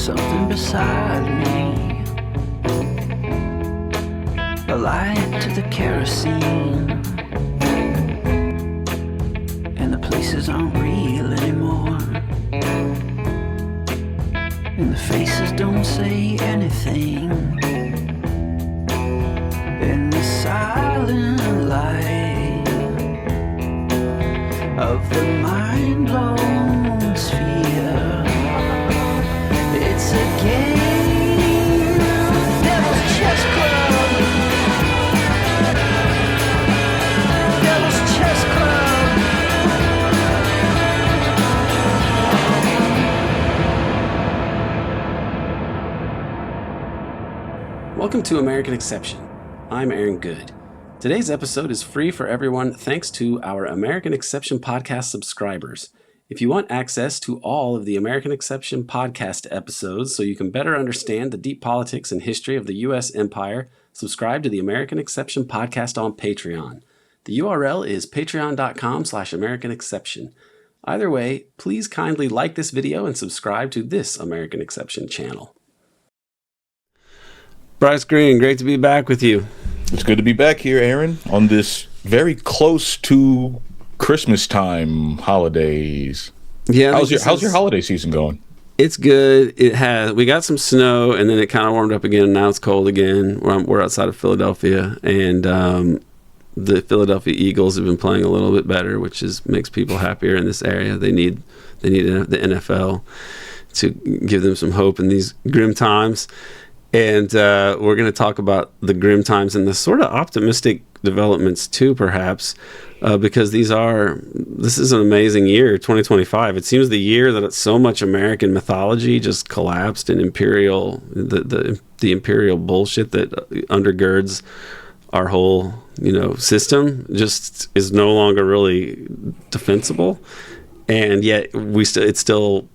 something beside me, a light to the kerosene, and the places aren't real anymore, and the faces don't say anything, in the silent light of the mind-blown sphere. It's a game, Devil's Chess Club. Devil's Chess Club. Welcome to American Exception. I'm Aaron Good. Today's episode is free for everyone thanks to our American Exception podcast subscribers. If you want access to all of the American Exception podcast episodes so you can better understand the deep politics and history of the U.S. empire, subscribe to the American Exception podcast on Patreon. The URL is patreon.com/American Exception. Either way, please kindly like this video and subscribe to this American Exception channel. Bryce Greene, great to be back with you. It's good to be back here, Aaron, on this very close to Christmas time holidays. Yeah, how's your holiday season going? It's good. We got some snow, and then it kind of warmed up again, and now it's cold again. We're outside of Philadelphia, and the Philadelphia Eagles have been playing a little bit better, which makes people happier in this area. They need the NFL to give them some hope in these grim times. And we're going to talk about the grim times and the sort of optimistic developments too, perhaps, because this is an amazing year, 2025. It seems the year that so much American mythology just collapsed, and the imperial bullshit that undergirds our whole system just is no longer really defensible, and yet it still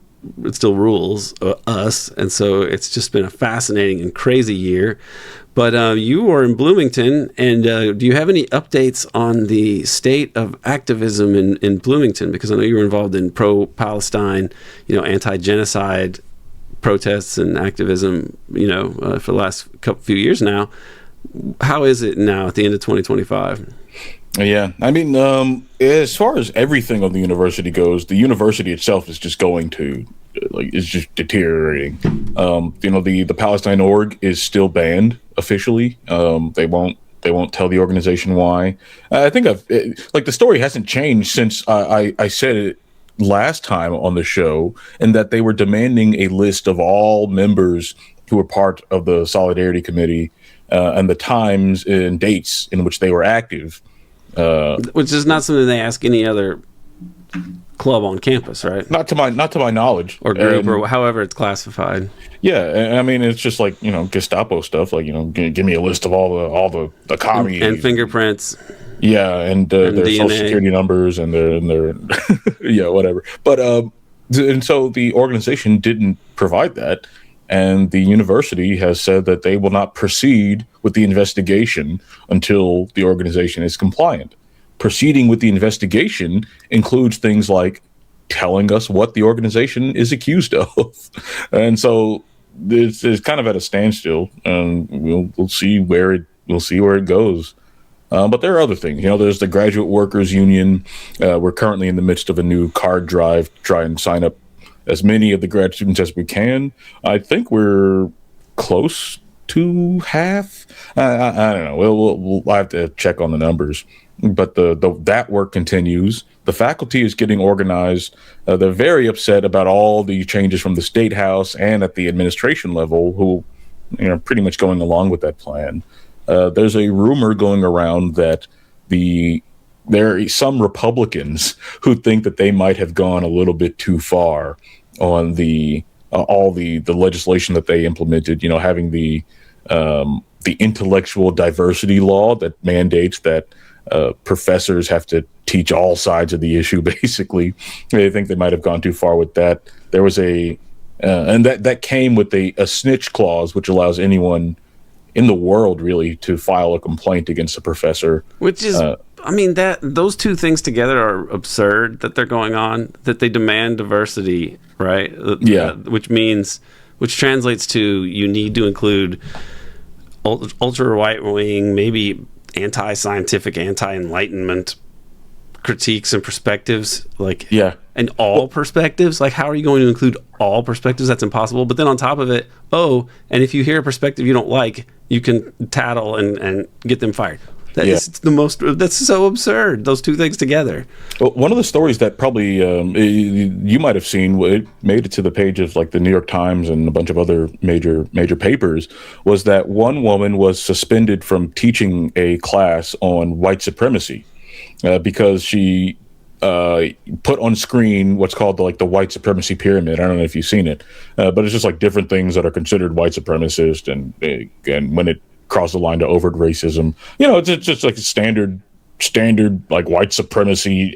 rules us, and so it's just been a fascinating and crazy year. But you are in Bloomington, and do you have any updates on the state of activism in Bloomington? Because I know you were involved in pro-Palestine, anti-genocide protests and activism, for the last few years now. How is it now at the end of 2025? Yeah, I mean, as far as everything on the university goes, the university itself is just is just deteriorating. The Palestine org is still banned officially. They won't tell the organization why. I think the story hasn't changed since I said it last time on the show, and that they were demanding a list of all members who were part of the Solidarity Committee and the times and dates in which they were active. Which is not something they ask any other club on campus, right? Not to my knowledge, or group, or however it's classified. Yeah, I mean, it's just like Gestapo stuff. Like give me a list of all the commies and fingerprints. Yeah, and their DNA. social security numbers and their yeah, whatever. But and so the organization didn't provide that. And the university has said that they will not proceed with the investigation until the organization is compliant. Proceeding with the investigation includes things like telling us what the organization is accused of. And so it's kind of at a standstill, and we'll see where it goes. But there are other things. There's the Graduate Workers Union. We're currently in the midst of a new card drive to try and sign up as many of the grad students as we can. I think we're close to half. I don't know. We'll have to check on the numbers. But that work continues. The faculty is getting organized. They're very upset about all the changes from the State House and at the administration level, who pretty much going along with that plan. There's a rumor going around that there are some Republicans who think that they might have gone a little bit too far on all the legislation that they implemented. Having the intellectual diversity law that mandates that professors have to teach all sides of the issue. Basically, they think they might have gone too far with that. There was and that came with a snitch clause, which allows anyone in the world really to file a complaint against a professor, which is those two things together are absurd, that they're going on, that they demand diversity, right? Yeah. Which means which translates to you need to include ultra right wing, maybe anti-scientific, anti-enlightenment critiques and perspectives, and all perspectives. Like, how are you going to include all perspectives? That's impossible. But then on top of it, and if you hear a perspective you don't like, you can tattle and get them fired. That's so absurd, those two things together. Well, one of the stories that probably you might have seen, it made it to the pages like the New York Times and a bunch of other major papers, was that one woman was suspended from teaching a class on white supremacy because she put on screen what's called the white supremacy pyramid. I don't know if you've seen it, but it's just like different things that are considered white supremacist, and when it cross the line to overt racism, it's just like standard like white supremacy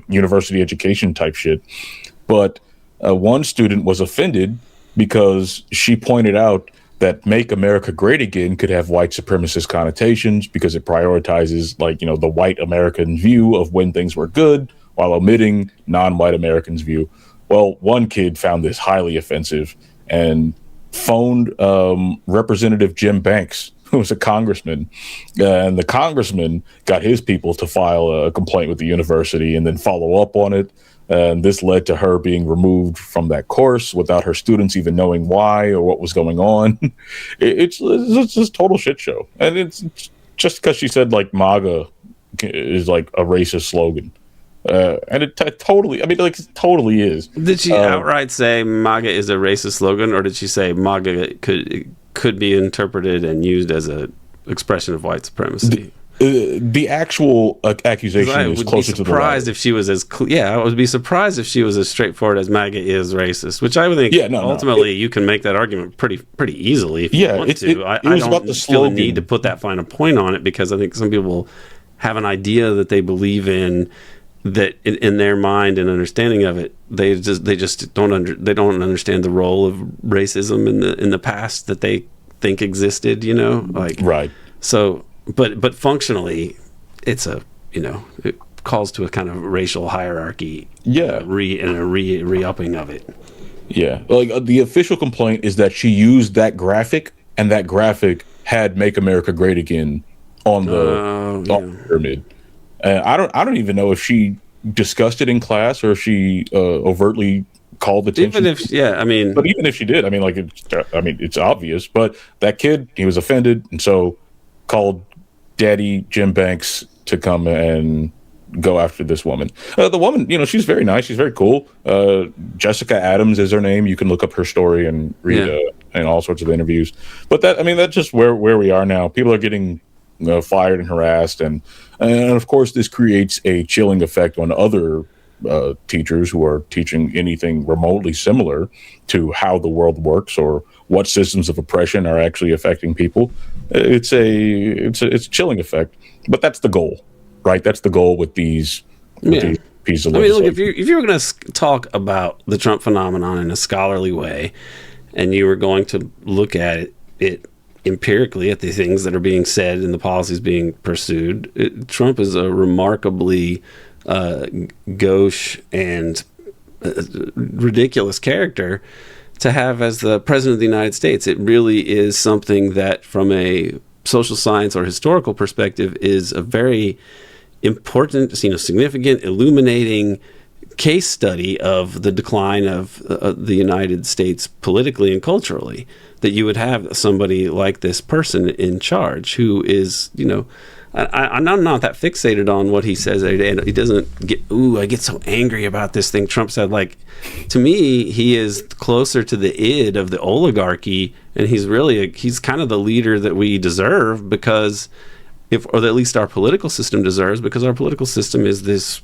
university education type shit. But one student was offended because she pointed out that "Make America Great Again" could have white supremacist connotations because it prioritizes the white American view of when things were good while omitting non-white Americans' view. Well, one kid found this highly offensive and phoned Representative Jim Banks, who was a congressman, and the congressman got his people to file a complaint with the university and then follow up on it. And this led to her being removed from that course without her students even knowing why or what was going on. It's just total shit show. And it's just because she said MAGA is like a racist slogan. And it totally is. Did she outright say MAGA is a racist slogan, or did she say MAGA could be interpreted and used as a expression of white supremacy? The actual accusation is closer to the latter. I would be surprised if she was as straightforward as MAGA is racist, which I would think ultimately you can make that argument pretty easily if you want to. I don't feel the need to put that fine a point on it, because I think some people have an idea that they believe in, that in their mind and understanding of it, they just don't understand the role of racism in the past that they think existed, right. So but functionally it's it calls to a kind of racial hierarchy, re-upping of it. The official complaint is that she used that graphic, and that graphic had "Make America Great Again" on the pyramid. I don't even know if she discussed it in class or if she overtly called attention. But even if she did, it's obvious. But that kid, he was offended, and so called Daddy Jim Banks to come and go after this woman. The woman, she's very nice. She's very cool. Jessica Adams is her name. You can look up her story and read and all sorts of interviews. But that's just where we are now. People are getting fired and harassed, and of course this creates a chilling effect on other teachers who are teaching anything remotely similar to how the world works or what systems of oppression are actually affecting people. It's a chilling effect, but that's the goal, right? That's the goal with these pieces of legislation. Look, if you were going to talk about the Trump phenomenon in a scholarly way, and you were going to look at it empirically at the things that are being said and the policies being pursued, Trump is a remarkably gauche and ridiculous character to have as the president of the United States. It really is something that, from a social science or historical perspective, is a very important, significant, illuminating case study of the decline of the United States politically and culturally, that you would have somebody like this person in charge who is, I'm not that fixated on what he says, and he doesn't get, I get so angry about this thing Trump said. To me, he is closer to the id of the oligarchy, and he's kind of the leader that we deserve, because or at least our political system deserves, because our political system is this,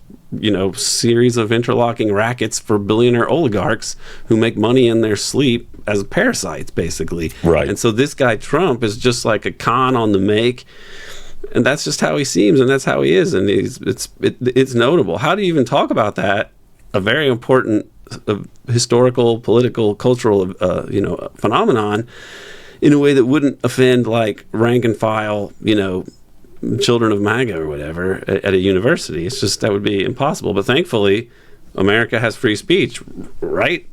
series of interlocking rackets for billionaire oligarchs who make money in their sleep as parasites, basically. Right. And so this guy Trump is just like a con on the make, and that's just how he seems, and that's how he is, and it's notable. How do you even talk about that? A very important historical, political, cultural, phenomenon, in a way that wouldn't offend rank and file, children of MAGA or whatever at a university. It's just, that would be impossible. But thankfully, America has free speech, right?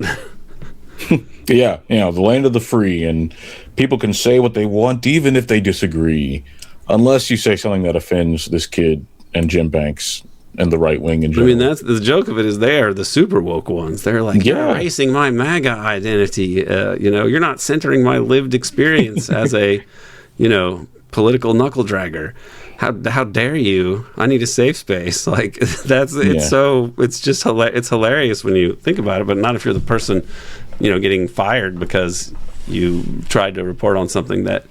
Yeah, the land of the free, and people can say what they want, even if they disagree, unless you say something that offends this kid and Jim Banks and the right wing in I general. mean, that's the joke of it is they are the super woke ones. They're like, you're erasing my MAGA identity. You're not centering my lived experience as a, political knuckle dragger. How dare you? I need a safe space. Like it's just it's hilarious when you think about it, but not if you're the person, getting fired because you tried to report on something that,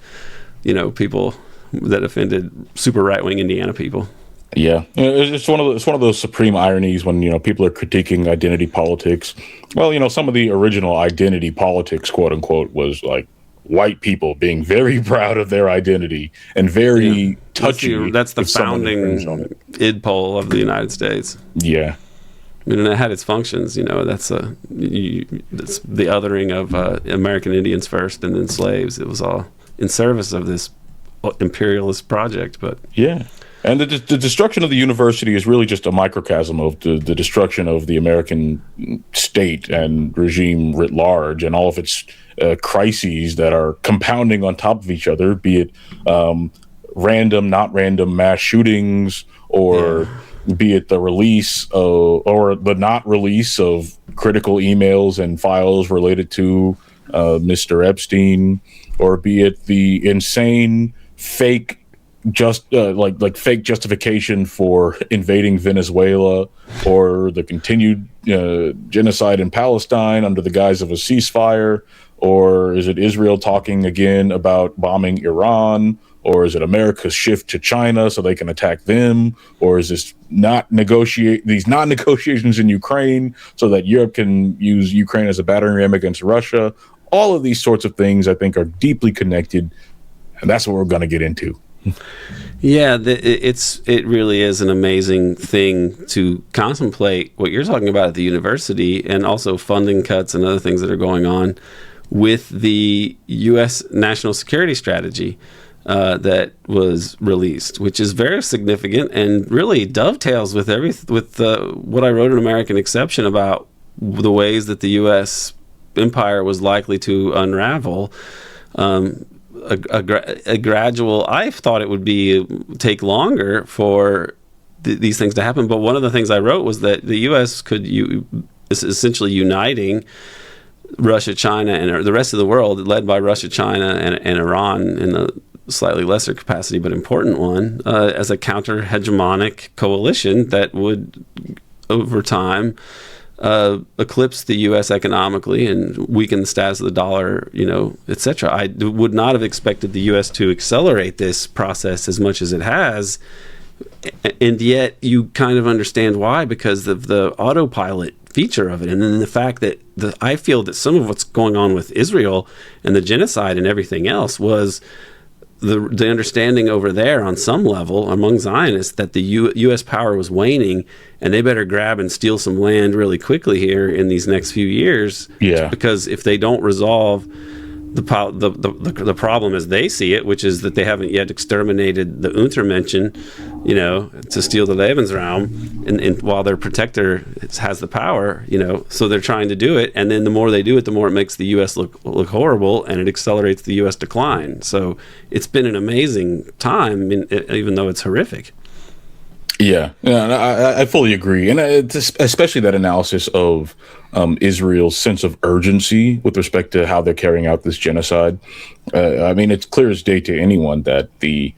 people that offended super right-wing Indiana people. Yeah, it's one of those supreme ironies when people are critiquing identity politics. Well, some of the original identity politics, quote unquote, was like white people being very proud of their identity and very touchy. That's the founding id poll of the United States. Yeah, I mean, and it had its functions. That's the othering of American Indians first, and then slaves. It was all in service of this imperialist project. But yeah. And the destruction of the university is really just a microcosm of the destruction of the American state and regime writ large, and all of its crises that are compounding on top of each other, be it random, not random mass shootings, or be it the release or the not release of critical emails and files related to Mr. Epstein, or be it the insane fake like fake justification for invading Venezuela, or the continued genocide in Palestine under the guise of a ceasefire, or is it Israel talking again about bombing Iran, or is it America's shift to China so they can attack them, or is this these non-negotiations in Ukraine so that Europe can use Ukraine as a battering ram against Russia? All of these sorts of things, I think, are deeply connected, and that's what we're going to get into. Yeah, it really is an amazing thing to contemplate what you're talking about at the university, and also funding cuts and other things that are going on with the U.S. national security strategy that was released, which is very significant and really dovetails with what I wrote in American Exception about the ways that the U.S. empire was likely to unravel. A gradual. I thought it would take longer for these things to happen, but one of the things I wrote was that the U.S. is essentially uniting Russia, China, and the rest of the world, led by Russia, China, and Iran in a slightly lesser capacity but important one, as a counter-hegemonic coalition that would, over time, eclipse the U.S. economically and weaken the status of the dollar, etc. I would not have expected the U.S. to accelerate this process as much as it has, and yet you kind of understand why, because of the autopilot feature of it, and then the fact that I feel that some of what's going on with Israel and the genocide and everything else was the understanding over there on some level among Zionists that the U.S. power was waning, and they better grab and steal some land really quickly here in these next few years. Yeah. Because if they don't resolve the problem as they see it, which is that they haven't yet exterminated the Untermenschen, to steal the Lebensraum, and while their protector has the power, so they're trying to do it, and then the more they do it, the more it makes the U.S. look horrible, and it accelerates the U.S. decline. So it's been an amazing time, even though it's horrific. Yeah, I fully agree, and especially that analysis of Israel's sense of urgency with respect to how they're carrying out this genocide. I mean, it's clear as day to anyone that the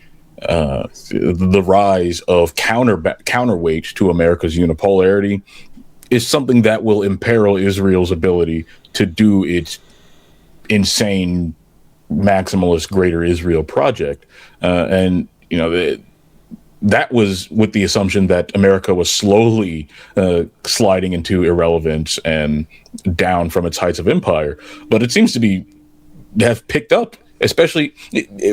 rise of counterweight to America's unipolarity is something that will imperil Israel's ability to do its insane maximalist Greater Israel project, and that was with the assumption that America was slowly sliding into irrelevance and down from its heights of empire. But it seems to have picked up, especially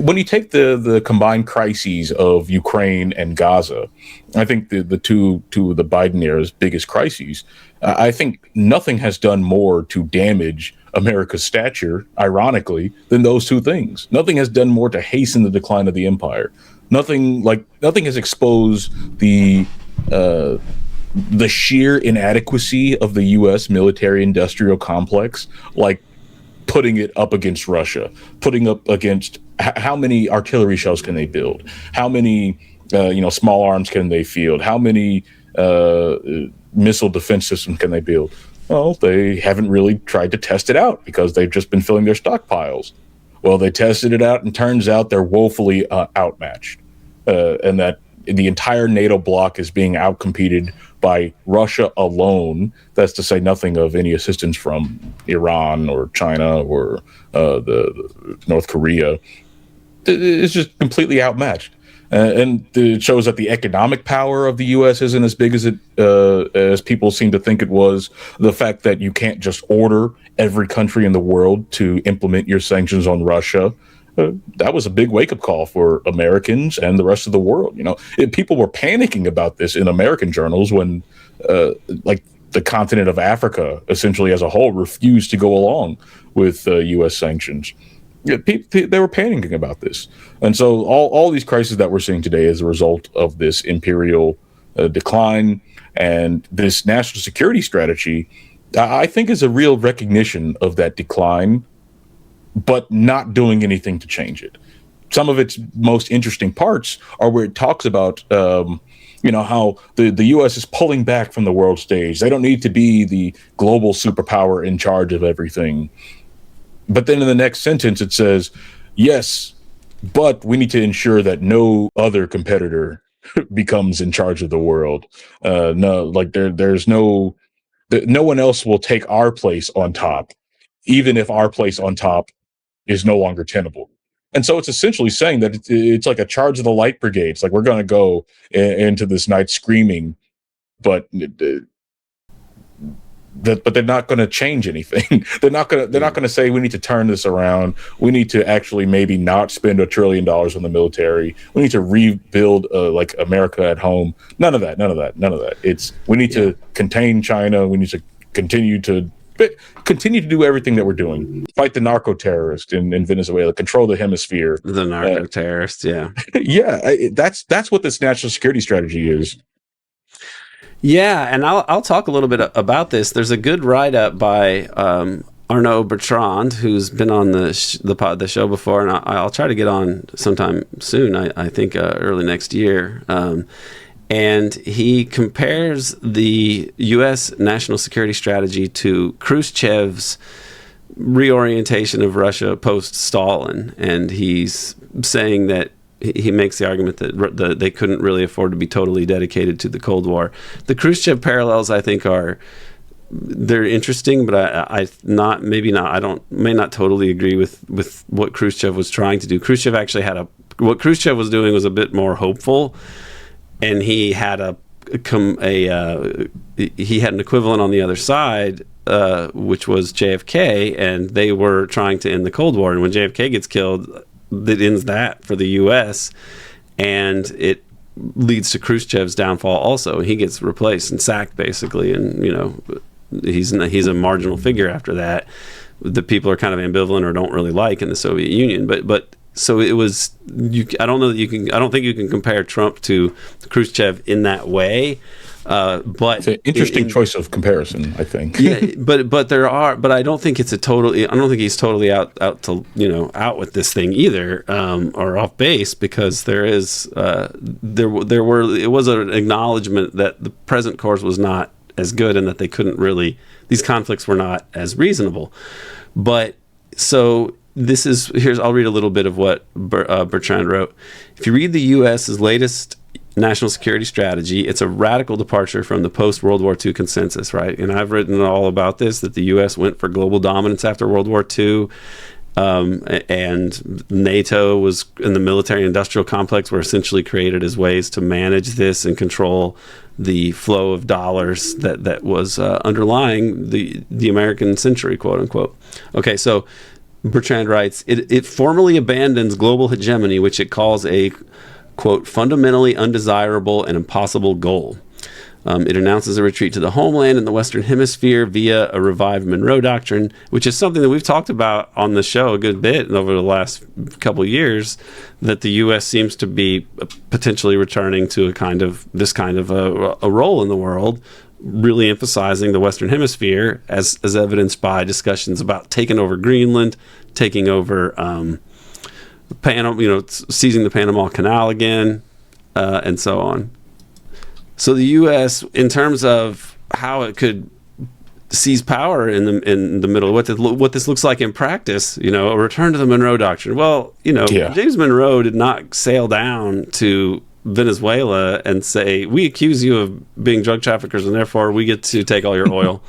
when you take the combined crises of Ukraine and Gaza. I think the two of the Biden era's biggest crises. I think nothing has done more to damage America's stature, ironically, than those two things. Nothing has done more to hasten the decline of the empire. Nothing has exposed the sheer inadequacy of the U.S. military-industrial complex like putting it up against Russia, putting up against how many artillery shells can they build, how many small arms can they field, how many missile defense systems can they build. Well, they haven't really tried to test it out because they've just been filling their stockpiles. Well, they tested it out, and turns out they're woefully outmatched, and that the entire NATO bloc is being outcompeted by Russia alone. That's to say nothing of any assistance from Iran or China or the North Korea. It's just completely outmatched. And it shows that the economic power of the U.S. isn't as big as people seem to think it was. The fact that you can't just order every country in the world to implement your sanctions on Russia, that was a big wake-up call for Americans and the rest of the world. People were panicking about this in American journals when, the continent of Africa, essentially as a whole, refused to go along with U.S. sanctions. Yeah, they were panicking about this. And so all these crises that we're seeing today is a result of this imperial decline, and this national security strategy, I think, is a real recognition of that decline, but not doing anything to change it. Some of its most interesting parts are where it talks about how the U.S. is pulling back from the world stage. They don't need to be the global superpower in charge of everything. But then in the next sentence, it says, yes, but we need to ensure that no other competitor becomes in charge of the world. There's no one else will take our place on top, even if our place on top is no longer tenable. And so it's essentially saying that it's like a charge of the light brigade. It's like, we're going to go into this night screaming, but they're not going to change anything. They're not going to say, we need to turn this around. We need to actually maybe not spend $1 trillion on the military. We need to rebuild like America at home. None of that. We need to contain China. We need to continue to do everything that we're doing. Fight the narco terrorist in Venezuela. Control the hemisphere. The narco terrorist. Yeah. Yeah. That's what this national security strategy is. Yeah, and I'll talk a little bit about this. There's a good write-up by Arnaud Bertrand, who's been on the show before, and I'll try to get on sometime soon, I think early next year. And he compares the U.S. national security strategy to Khrushchev's reorientation of Russia post-Stalin, and he's saying that he makes the argument that they couldn't really afford to be totally dedicated to the Cold War. The Khrushchev parallels, I think, they're interesting, but I may not totally agree with what Khrushchev was trying to do. Khrushchev actually what Khrushchev was doing was a bit more hopeful, and he had an equivalent on the other side, which was JFK, and they were trying to end the Cold War. And when JFK gets killed, that ends that for the U.S., and it leads to Khrushchev's downfall also. He gets replaced and sacked, basically, and he's a marginal figure after that. The people are kind of ambivalent or don't really like in the Soviet Union, but so it was. I don't think you can compare Trump to Khrushchev in that way. But it's an interesting choice of comparison, I think. Yeah, but I don't think I don't think he's totally out with this thing either, or off base, because it was an acknowledgement that the present course was not as good, and that these conflicts were not as reasonable. But so I'll read a little bit of what Bertrand wrote. If you read the U.S.'s latest national security strategy, it's a radical departure from the post-World War II consensus, right? And I've written all about this, that the U.S. went for global dominance after World War II, and NATO and the military-industrial complex were essentially created as ways to manage this and control the flow of dollars that was underlying the American century, quote-unquote. Okay, so Bertrand writes, it formally abandons global hegemony, which it calls a, quote, fundamentally undesirable and impossible goal. It announces a retreat to the homeland in the Western Hemisphere via a revived Monroe Doctrine, which is something that we've talked about on the show a good bit over the last couple of years, that the U.S. seems to be potentially returning to a kind of a role in the world, really emphasizing the Western Hemisphere, as evidenced by discussions about taking over Greenland, taking over Panama, seizing the Panama Canal again, and so on. So the U.S., in terms of how it could seize power in the middle, what this looks like in practice, a return to the Monroe Doctrine. Well, James Monroe did not sail down to Venezuela and say, we accuse you of being drug traffickers and therefore we get to take all your oil.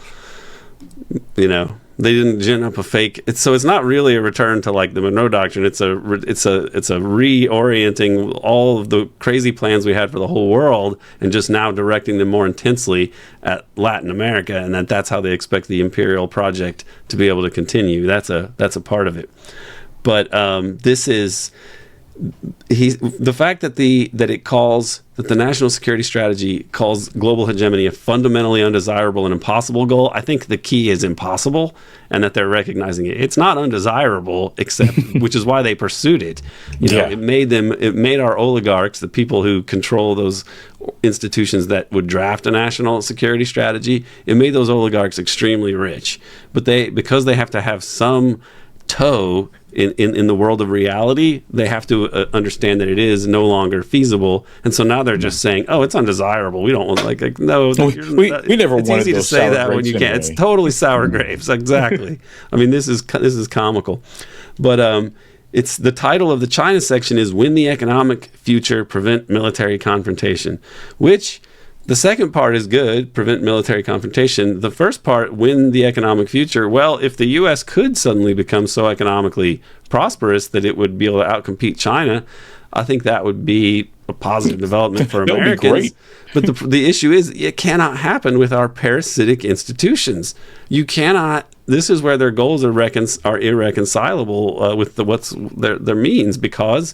They didn't gin up a fake. So it's not really a return to like the Monroe Doctrine. It's a reorienting all of the crazy plans we had for the whole world and just now directing them more intensely at Latin America, and that's how they expect the imperial project to be able to continue. That's a part of it. But this is the fact that the national security strategy calls global hegemony a fundamentally undesirable and impossible goal. I think the key is impossible, and that they're recognizing it. It's not undesirable, except which is why they pursued it. It made our oligarchs, the people who control those institutions that would draft a national security strategy, it made those oligarchs extremely rich. But because they have to have some toe in the world of reality, they have to understand that it is no longer feasible, and so now they're just saying, "Oh, it's undesirable. We don't want no." We never. It's easy to say that when you can't. It's totally sour grapes. Exactly. I mean, this is comical, but it's the title of the China section is "Win the Economic Future, Prevent Military Confrontation," which. The second part is good, prevent military confrontation. The first part, win the economic future. Well, if the U.S. could suddenly become so economically prosperous that it would be able to outcompete China, I think that would be a positive development for Americans. But the issue is it cannot happen with our parasitic institutions. You cannot. This is where their goals are irreconcilable with what's their means, because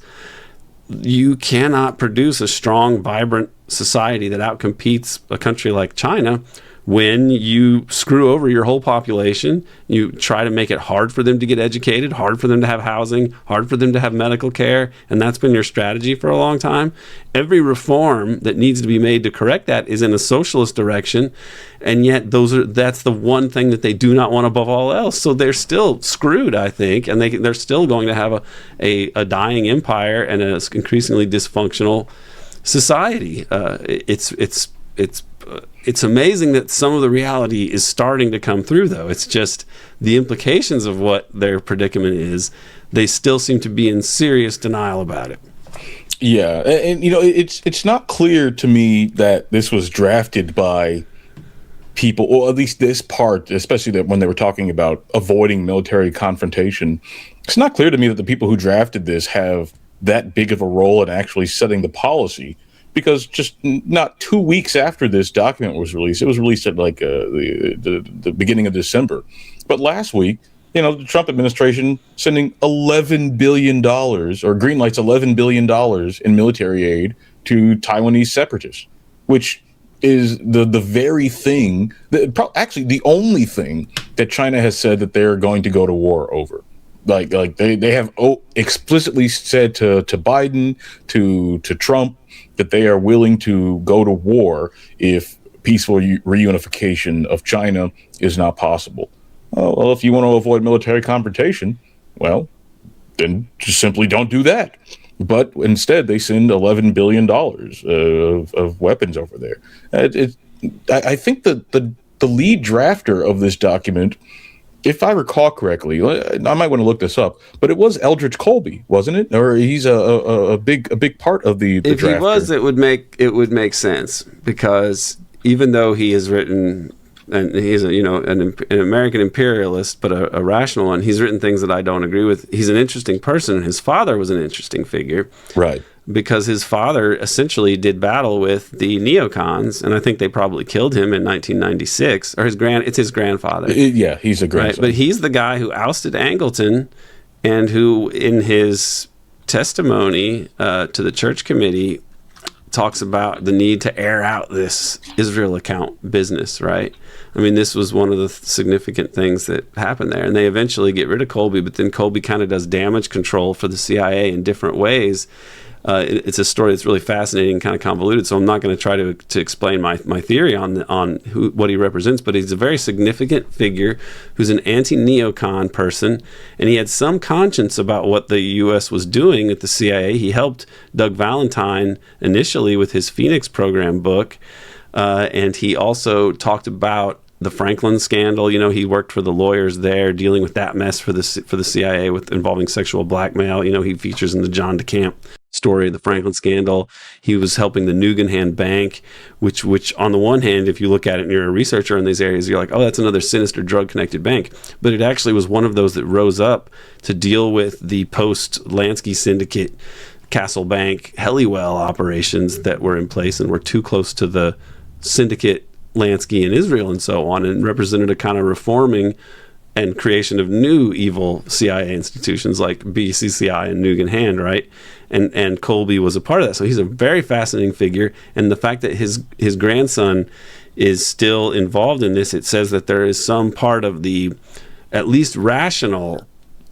you cannot produce a strong, vibrant society that outcompetes a country like China when you screw over your whole population. You try to make it hard for them to get educated, hard for them to have housing, hard for them to have medical care, and that's been your strategy for a long time. Every reform that needs to be made to correct that is in a socialist direction, and yet that's the one thing that they do not want above all else. So they're still screwed, I think, and they're still going to have a dying empire and an increasingly dysfunctional society. It's amazing that some of the reality is starting to come through, though. It's just the implications of what their predicament is. They still seem to be in serious denial about it. Yeah, and it's not clear to me that this was drafted by people, or at least this part, especially that when they were talking about avoiding military confrontation. It's not clear to me that the people who drafted this have that big of a role in actually setting the policy. Because just not 2 weeks after this document was released, it was released at like the beginning of December. But last week, the Trump administration sending $11 billion, or greenlights $11 billion in military aid to Taiwanese separatists, which is the very thing, actually the only thing that China has said that they're going to go to war over. Like they have explicitly said to Biden, to Trump, that they are willing to go to war if peaceful reunification of China is not possible. Well, if you want to avoid military confrontation, well, then just simply don't do that. But instead, they send $11 billion of weapons over there. I think that the lead drafter of this document, if I recall correctly, I might want to look this up, but it was Eldridge Colby, wasn't it? Or he's a big part of the if drafter. He was, it would make sense, because even though he has written, and he's an American imperialist, but a rational one, he's written things that I don't agree with. He's an interesting person. His father was an interesting figure, right? Because his father essentially did battle with the neocons, and I think they probably killed him in 1996. Or it's his grandfather. Yeah, he's a grandson. Right? But he's the guy who ousted Angleton, and who, in his testimony to the church committee, talks about the need to air out this Israel account business, right? I mean, this was one of the significant things that happened there. And they eventually get rid of Colby, but then Colby kind of does damage control for the CIA in different ways. It's a story that's really fascinating and kind of convoluted, so I'm not going to try to explain my theory on what he represents, but he's a very significant figure who's an anti-neocon person, and he had some conscience about what the U.S. was doing at the CIA. He helped Doug Valentine initially with his Phoenix program book, and he also talked about the Franklin scandal. You know, he worked for the lawyers there dealing with that mess for the CIA with involving sexual blackmail. You know, he features in the John DeCamp story, the Franklin scandal. He was helping the Nugan Bank, which on the one hand, if you look at it and you're a researcher in these areas, you're like, oh, that's another sinister drug-connected bank. But it actually was one of those that rose up to deal with the post-Lansky syndicate Castle Bank Heliwell operations that were in place and were too close to the syndicate Lansky in Israel and so on, and represented a kind of reforming and creation of new evil CIA institutions like BCCI and Nugan, right? And Colby was a part of that. So he's a very fascinating figure. And the fact that his grandson is still involved in this, it says that there is some part of the at least rational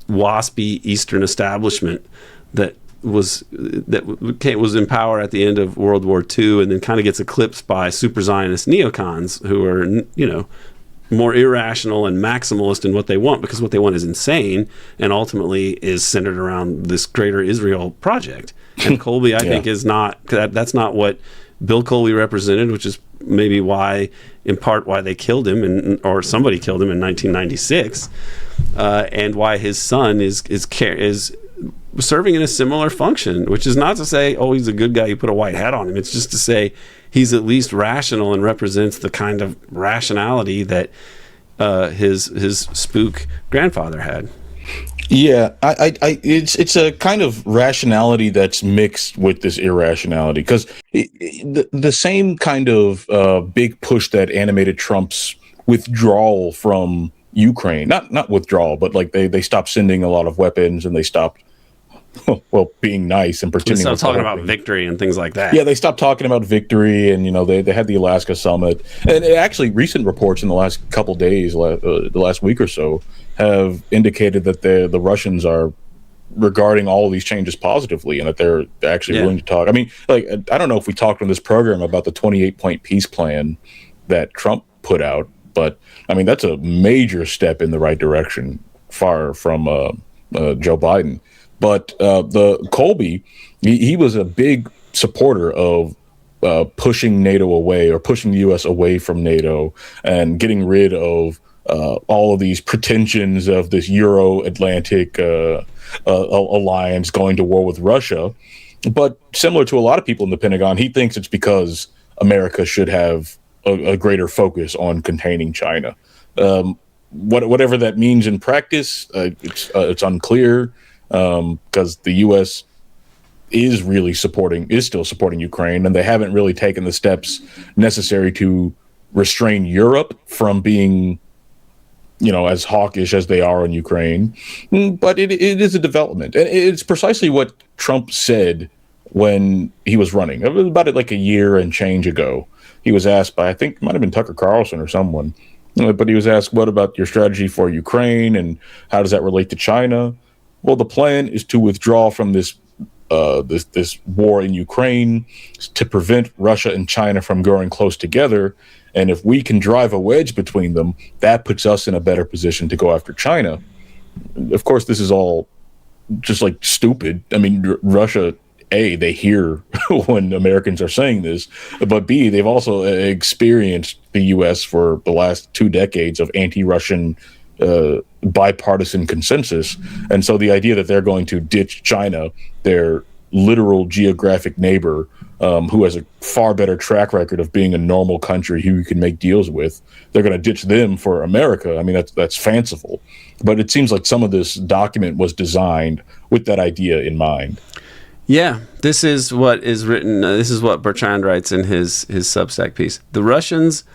waspy Eastern establishment that was in power at the end of World War II, and then kind of gets eclipsed by super Zionist neocons who are, you know, more irrational and maximalist in what they want, because what they want is insane and ultimately is centered around this greater Israel project. And Colby, I think, is not, that's not what Bill Colby represented, which is maybe why, in part, why they killed him, or somebody killed him in 1996, and why his son is serving in a similar function, which is not to say, oh, he's a good guy, you put a white hat on him. It's just to say he's at least rational and represents the kind of rationality that his spook grandfather had. Yeah, it's a kind of rationality that's mixed with this irrationality, because the same kind of big push that animated Trump's withdrawal from Ukraine, not withdrawal, but like they stopped sending a lot of weapons and they stopped, well, being nice and pretending. They stopped talking about victory and things like that. Yeah, they stopped talking about victory, and you know they had the Alaska summit, and actually recent reports in the last couple days, the last week or so, have indicated that the Russians are regarding all of these changes positively, and that they're actually willing to talk. I mean, like, I don't know if we talked on this program about the 28-point peace plan that Trump put out, but I mean that's a major step in the right direction, far from Joe Biden. But the Colby, he was a big supporter of pushing NATO away, or pushing the U.S. away from NATO, and getting rid of all of these pretensions of this Euro-Atlantic alliance going to war with Russia. But similar to a lot of people in the Pentagon, he thinks it's because America should have a greater focus on containing China. Whatever that means in practice, it's unclear. Because the U.S. is still supporting Ukraine, and they haven't really taken the steps necessary to restrain Europe from being, you know, as hawkish as they are in Ukraine. But it is a development, and it's precisely what Trump said when he was running. It was about like a year and change ago. He was asked by, I think it might have been Tucker Carlson or someone, but he was asked, "What about your strategy for Ukraine, and how does that relate to China?" Well, the plan is to withdraw from this war in Ukraine to prevent Russia and China from growing close together. And if we can drive a wedge between them, that puts us in a better position to go after China. Of course, this is all just like stupid. I mean, Russia, A, they hear when Americans are saying this, but B, they've also experienced the U.S. for the last 2 decades of anti-Russian bipartisan consensus. And so the idea that they're going to ditch China, their literal geographic neighbor, who has a far better track record of being a normal country who you can make deals with, they're going to ditch them for America. I mean, that's fanciful. But it seems like some of this document was designed with that idea in mind. Yeah, this is what is written. This is what Bertrand writes in his Substack piece. The Russians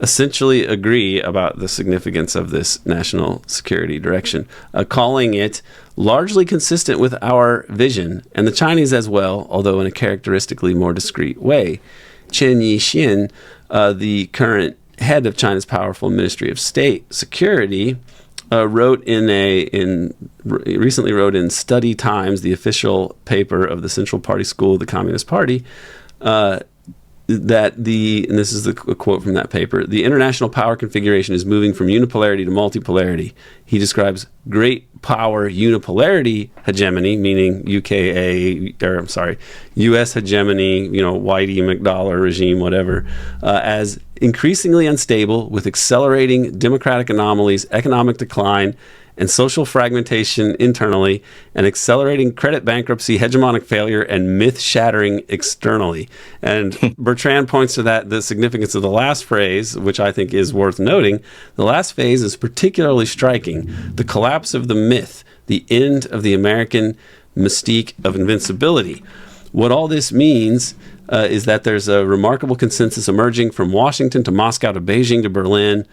essentially agree about the significance of this national security direction, calling it largely consistent with our vision, and the Chinese as well, although in a characteristically more discreet way. Chen Yixin, the current head of China's powerful Ministry of State Security, recently wrote in Study Times, the official paper of the Central Party School of the Communist Party, and this is a quote from that paper, the international power configuration is moving from unipolarity to multipolarity. He describes great power unipolarity hegemony, meaning U.S. hegemony, Whitey, McDowell regime, whatever, as increasingly unstable with accelerating democratic anomalies, economic decline, and social fragmentation internally, and accelerating credit bankruptcy, hegemonic failure, and myth-shattering externally. And Bertrand points to the significance of the last phrase, which I think is worth noting. The last phase is particularly striking. The collapse of the myth, the end of the American mystique of invincibility. What all this means is that there's a remarkable consensus emerging from Washington to Moscow to Beijing to Berlin.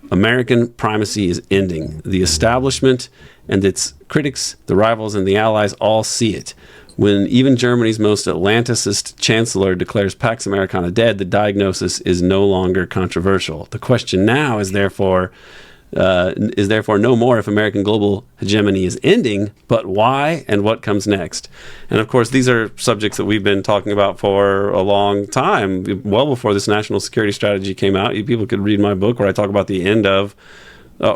American primacy is ending. The establishment and its critics, the rivals and the allies all see it. When even Germany's most Atlanticist chancellor declares Pax Americana dead, the diagnosis is no longer controversial. The question now is therefore no more if American global hegemony is ending, but why and what comes next. And of course, these are subjects that we've been talking about for a long time, well before this national security strategy came out. People could read my book where I talk about the end of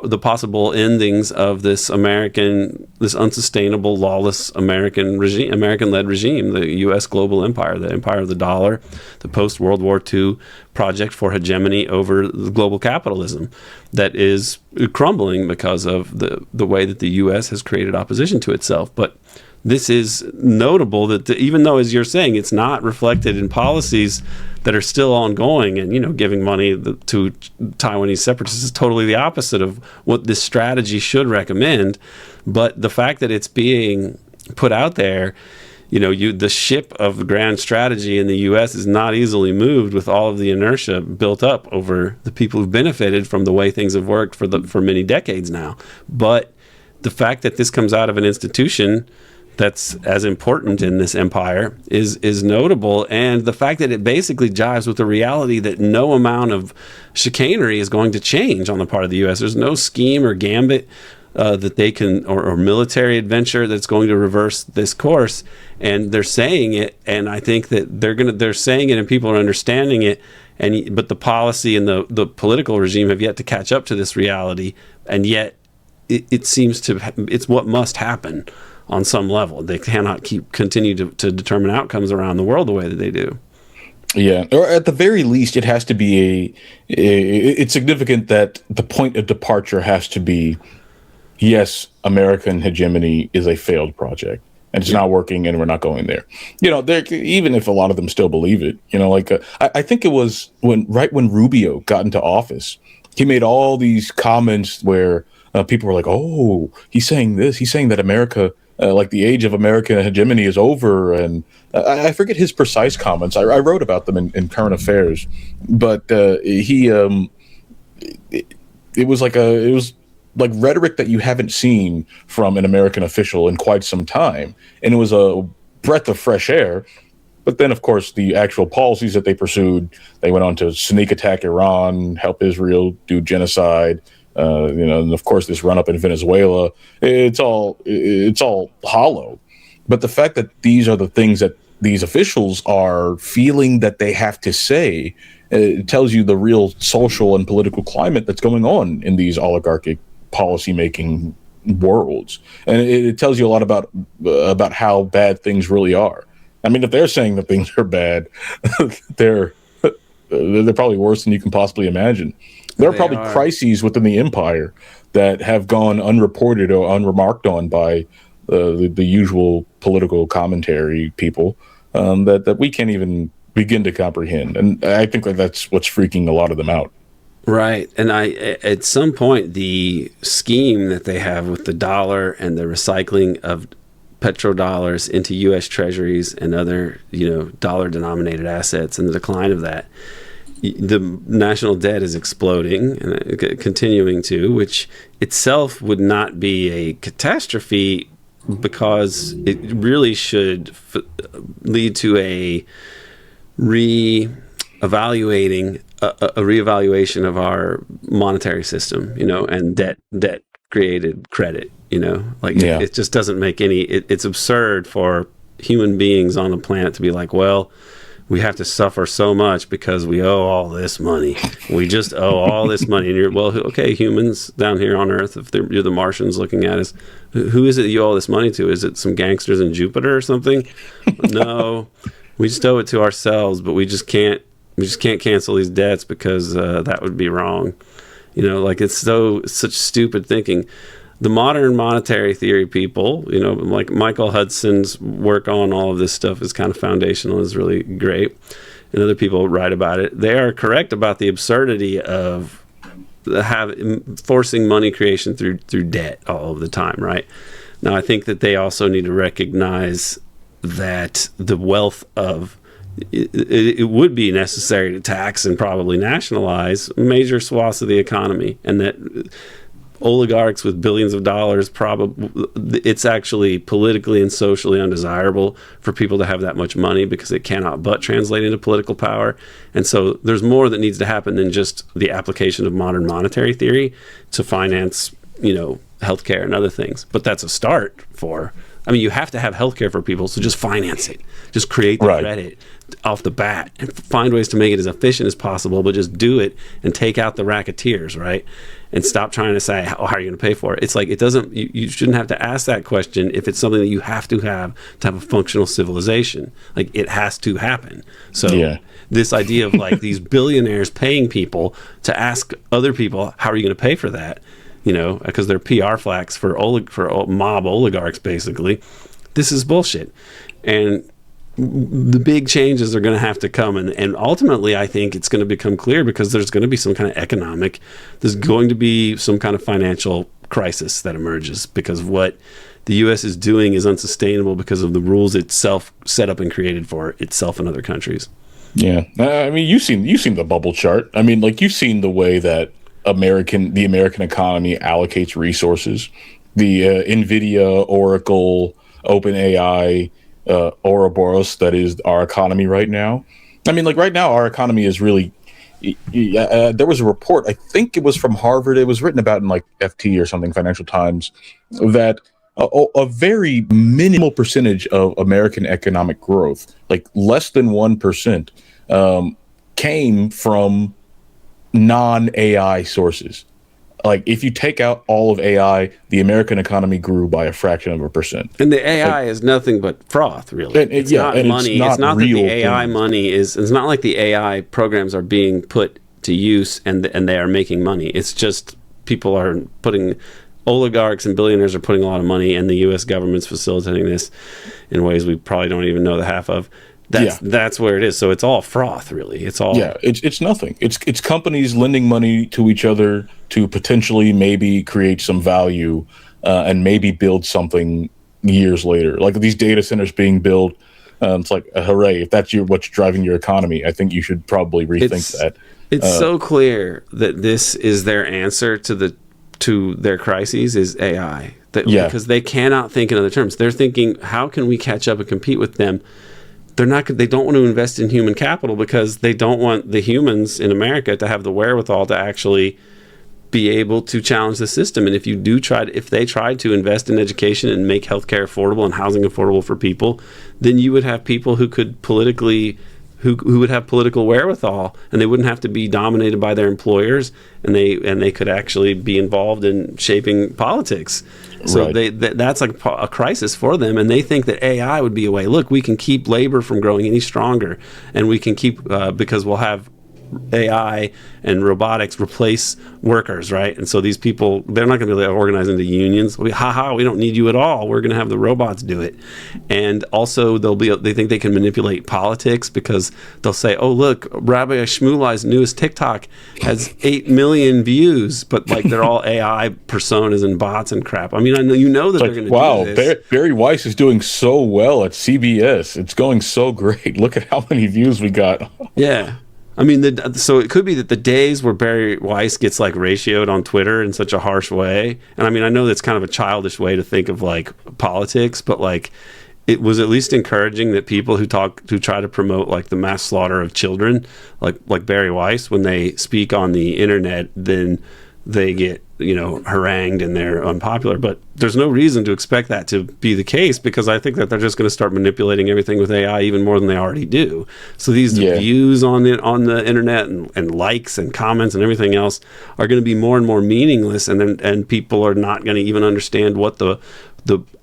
the possible endings of this unsustainable, lawless American-led regime, the U.S. global empire, the empire of the dollar, the post-World War II project for hegemony over the global capitalism that is crumbling because of the way that the U.S. has created opposition to itself. But this is notable that even though, as you're saying, it's not reflected in policies that are still ongoing, and giving money to Taiwanese separatists is totally the opposite of what this strategy should recommend. But the fact that it's being put out there, the ship of the grand strategy in the U.S. is not easily moved with all of the inertia built up over the people who've benefited from the way things have worked for many decades now. But the fact that this comes out of an institution that's as important in this empire is notable, and the fact that it basically jives with the reality that no amount of chicanery is going to change on the part of the U.S. There's no scheme or gambit that they can, or military adventure that's going to reverse this course. And they're saying it, and I think that they're saying it, and people are understanding it. But the policy and the political regime have yet to catch up to this reality, and yet it seems it's what must happen. On some level, they cannot continue to determine outcomes around the world the way that they do. Yeah, or at the very least, it has to be it's significant that the point of departure has to be, yes, American hegemony is a failed project, and it's not working, and we're not going there. Even if a lot of them still believe it, I think it was when Rubio got into office, he made all these comments where people were like, "Oh, he's saying this. He's saying that America." Like the age of American hegemony is over, and I forget his precise comments. I wrote about them in Current Affairs, but it was like rhetoric that you haven't seen from an American official in quite some time, and it was a breath of fresh air. But then, of course, the actual policies that they pursued, they went on to sneak attack Iran, help Israel do genocide. And of course, this run up in Venezuela, it's all hollow. But the fact that these are the things that these officials are feeling that they have to say, it tells you the real social and political climate that's going on in these oligarchic policymaking worlds. And it tells you a lot about how bad things really are. I mean, if they're saying that things are bad, they're probably worse than you can possibly imagine. There are probably crises within the empire that have gone unreported or unremarked on by the usual political commentary people that we can't even begin to comprehend. And I think that's what's freaking a lot of them out. Right. And at some point, the scheme that they have with the dollar and the recycling of petrodollars into U.S. treasuries and other, dollar-denominated assets and the decline of that, the national debt is exploding and continuing to, which itself would not be a catastrophe because it really should lead to a reevaluation of our monetary system, and debt created credit, like Yeah. it just doesn't make any, it's absurd for human beings on the planet to be like, well, we have to suffer so much because we owe all this money. We just owe all this money. And you're, well, okay, humans down here on Earth, if you're the Martians looking at us, who is it that you owe all this money to? Is it some gangsters in Jupiter or something? No, we just owe it to ourselves, but we just can't cancel these debts because that would be wrong. Like it's such stupid thinking. The modern monetary theory people, like Michael Hudson's work on all of this stuff is kind of foundational, is really great. And other people write about it. They are correct about the absurdity of forcing money creation through debt all of the time, right? Now, I think that they also need to recognize that the wealth of it would be necessary to tax and probably nationalize major swaths of the economy, and that oligarchs with billions of dollars, it's actually politically and socially undesirable for people to have that much money because it cannot but translate into political power. And so there's more that needs to happen than just the application of modern monetary theory to finance, healthcare and other things. But that's a start for, you have to have healthcare for people, so just finance it. Just create the credit off the bat and find ways to make it as efficient as possible, but just do it and take out the racketeers, right? And stop trying to say, how are you going to pay for it? It's like, it doesn't, you shouldn't have to ask that question if it's something that you have to have a functional civilization. Like, it has to happen. So this idea of like these billionaires paying people to ask other people, how are you going to pay for that? Because they're PR flacks for mob oligarchs, basically. This is bullshit. And the big changes are going to have to come. And ultimately, I think it's going to become clear because there's going to be some kind of there's going to be some kind of financial crisis that emerges because what the U.S. is doing is unsustainable because of the rules itself set up and created for itself and other countries. Yeah. You've seen the bubble chart. You've seen the way that the American economy allocates resources. The NVIDIA, Oracle, OpenAI, Ouroboros, that is our economy right now. Right now, our economy is really... there was a report, I think it was from Harvard, it was written about in FT or something, Financial Times, that a very minimal percentage of American economic growth, less than 1%, came from non-AI sources. If you take out all of AI, the American economy grew by a fraction of a percent. And the AI is nothing but froth, really. It's not money. It's not that the AI money is... It's not like the AI programs are being put to use and they are making money. It's just people are putting... Oligarchs and billionaires are putting a lot of money, and the U.S. government's facilitating this in ways we probably don't even know the half of. That's where it is. So it's all froth, really. It's all it's nothing. It's companies lending money to each other to potentially maybe create some value and maybe build something years later. Like these data centers being built. It's like hooray! If that's what's driving your economy, I think you should probably rethink that. It's so clear that this is their answer to their crises is AI. Because they cannot think in other terms. They're thinking, how can we catch up and compete with them? They don't want to invest in human capital because they don't want the humans in America to have the wherewithal to actually be able to challenge the system. And if they tried to invest in education and make healthcare affordable and housing affordable for people, then you would have people who could who would have political wherewithal, and they wouldn't have to be dominated by their employers, and they could actually be involved in shaping politics. So that's like a crisis for them, and they think that AI would be a way. Look, we can keep labor from growing any stronger, and we can keep because we'll have AI and robotics replace workers, right? And so these people, they're not going to be able to organize into unions. We don't need you at all. We're going to have the robots do it. And also they think they can manipulate politics because they'll say, oh, look, Rabbi Shmulai's newest TikTok has 8 million views, but they're all AI personas and bots and crap. I know that they're going to do this. Barry Weiss is doing so well at CBS. It's going so great. Look at how many views we got. Yeah. So it could be that the days where Barry Weiss gets ratioed on Twitter in such a harsh way, and I know that's kind of a childish way to think of politics, but it was at least encouraging that people who try to promote the mass slaughter of children, like Barry Weiss, when they speak on the internet, then they get harangued and they're unpopular. But there's no reason to expect that to be the case, because I think that they're just going to start manipulating everything with AI even more than they already do. So these views on the internet and likes and comments and everything else are going to be more and more meaningless, and people are not going to even understand what the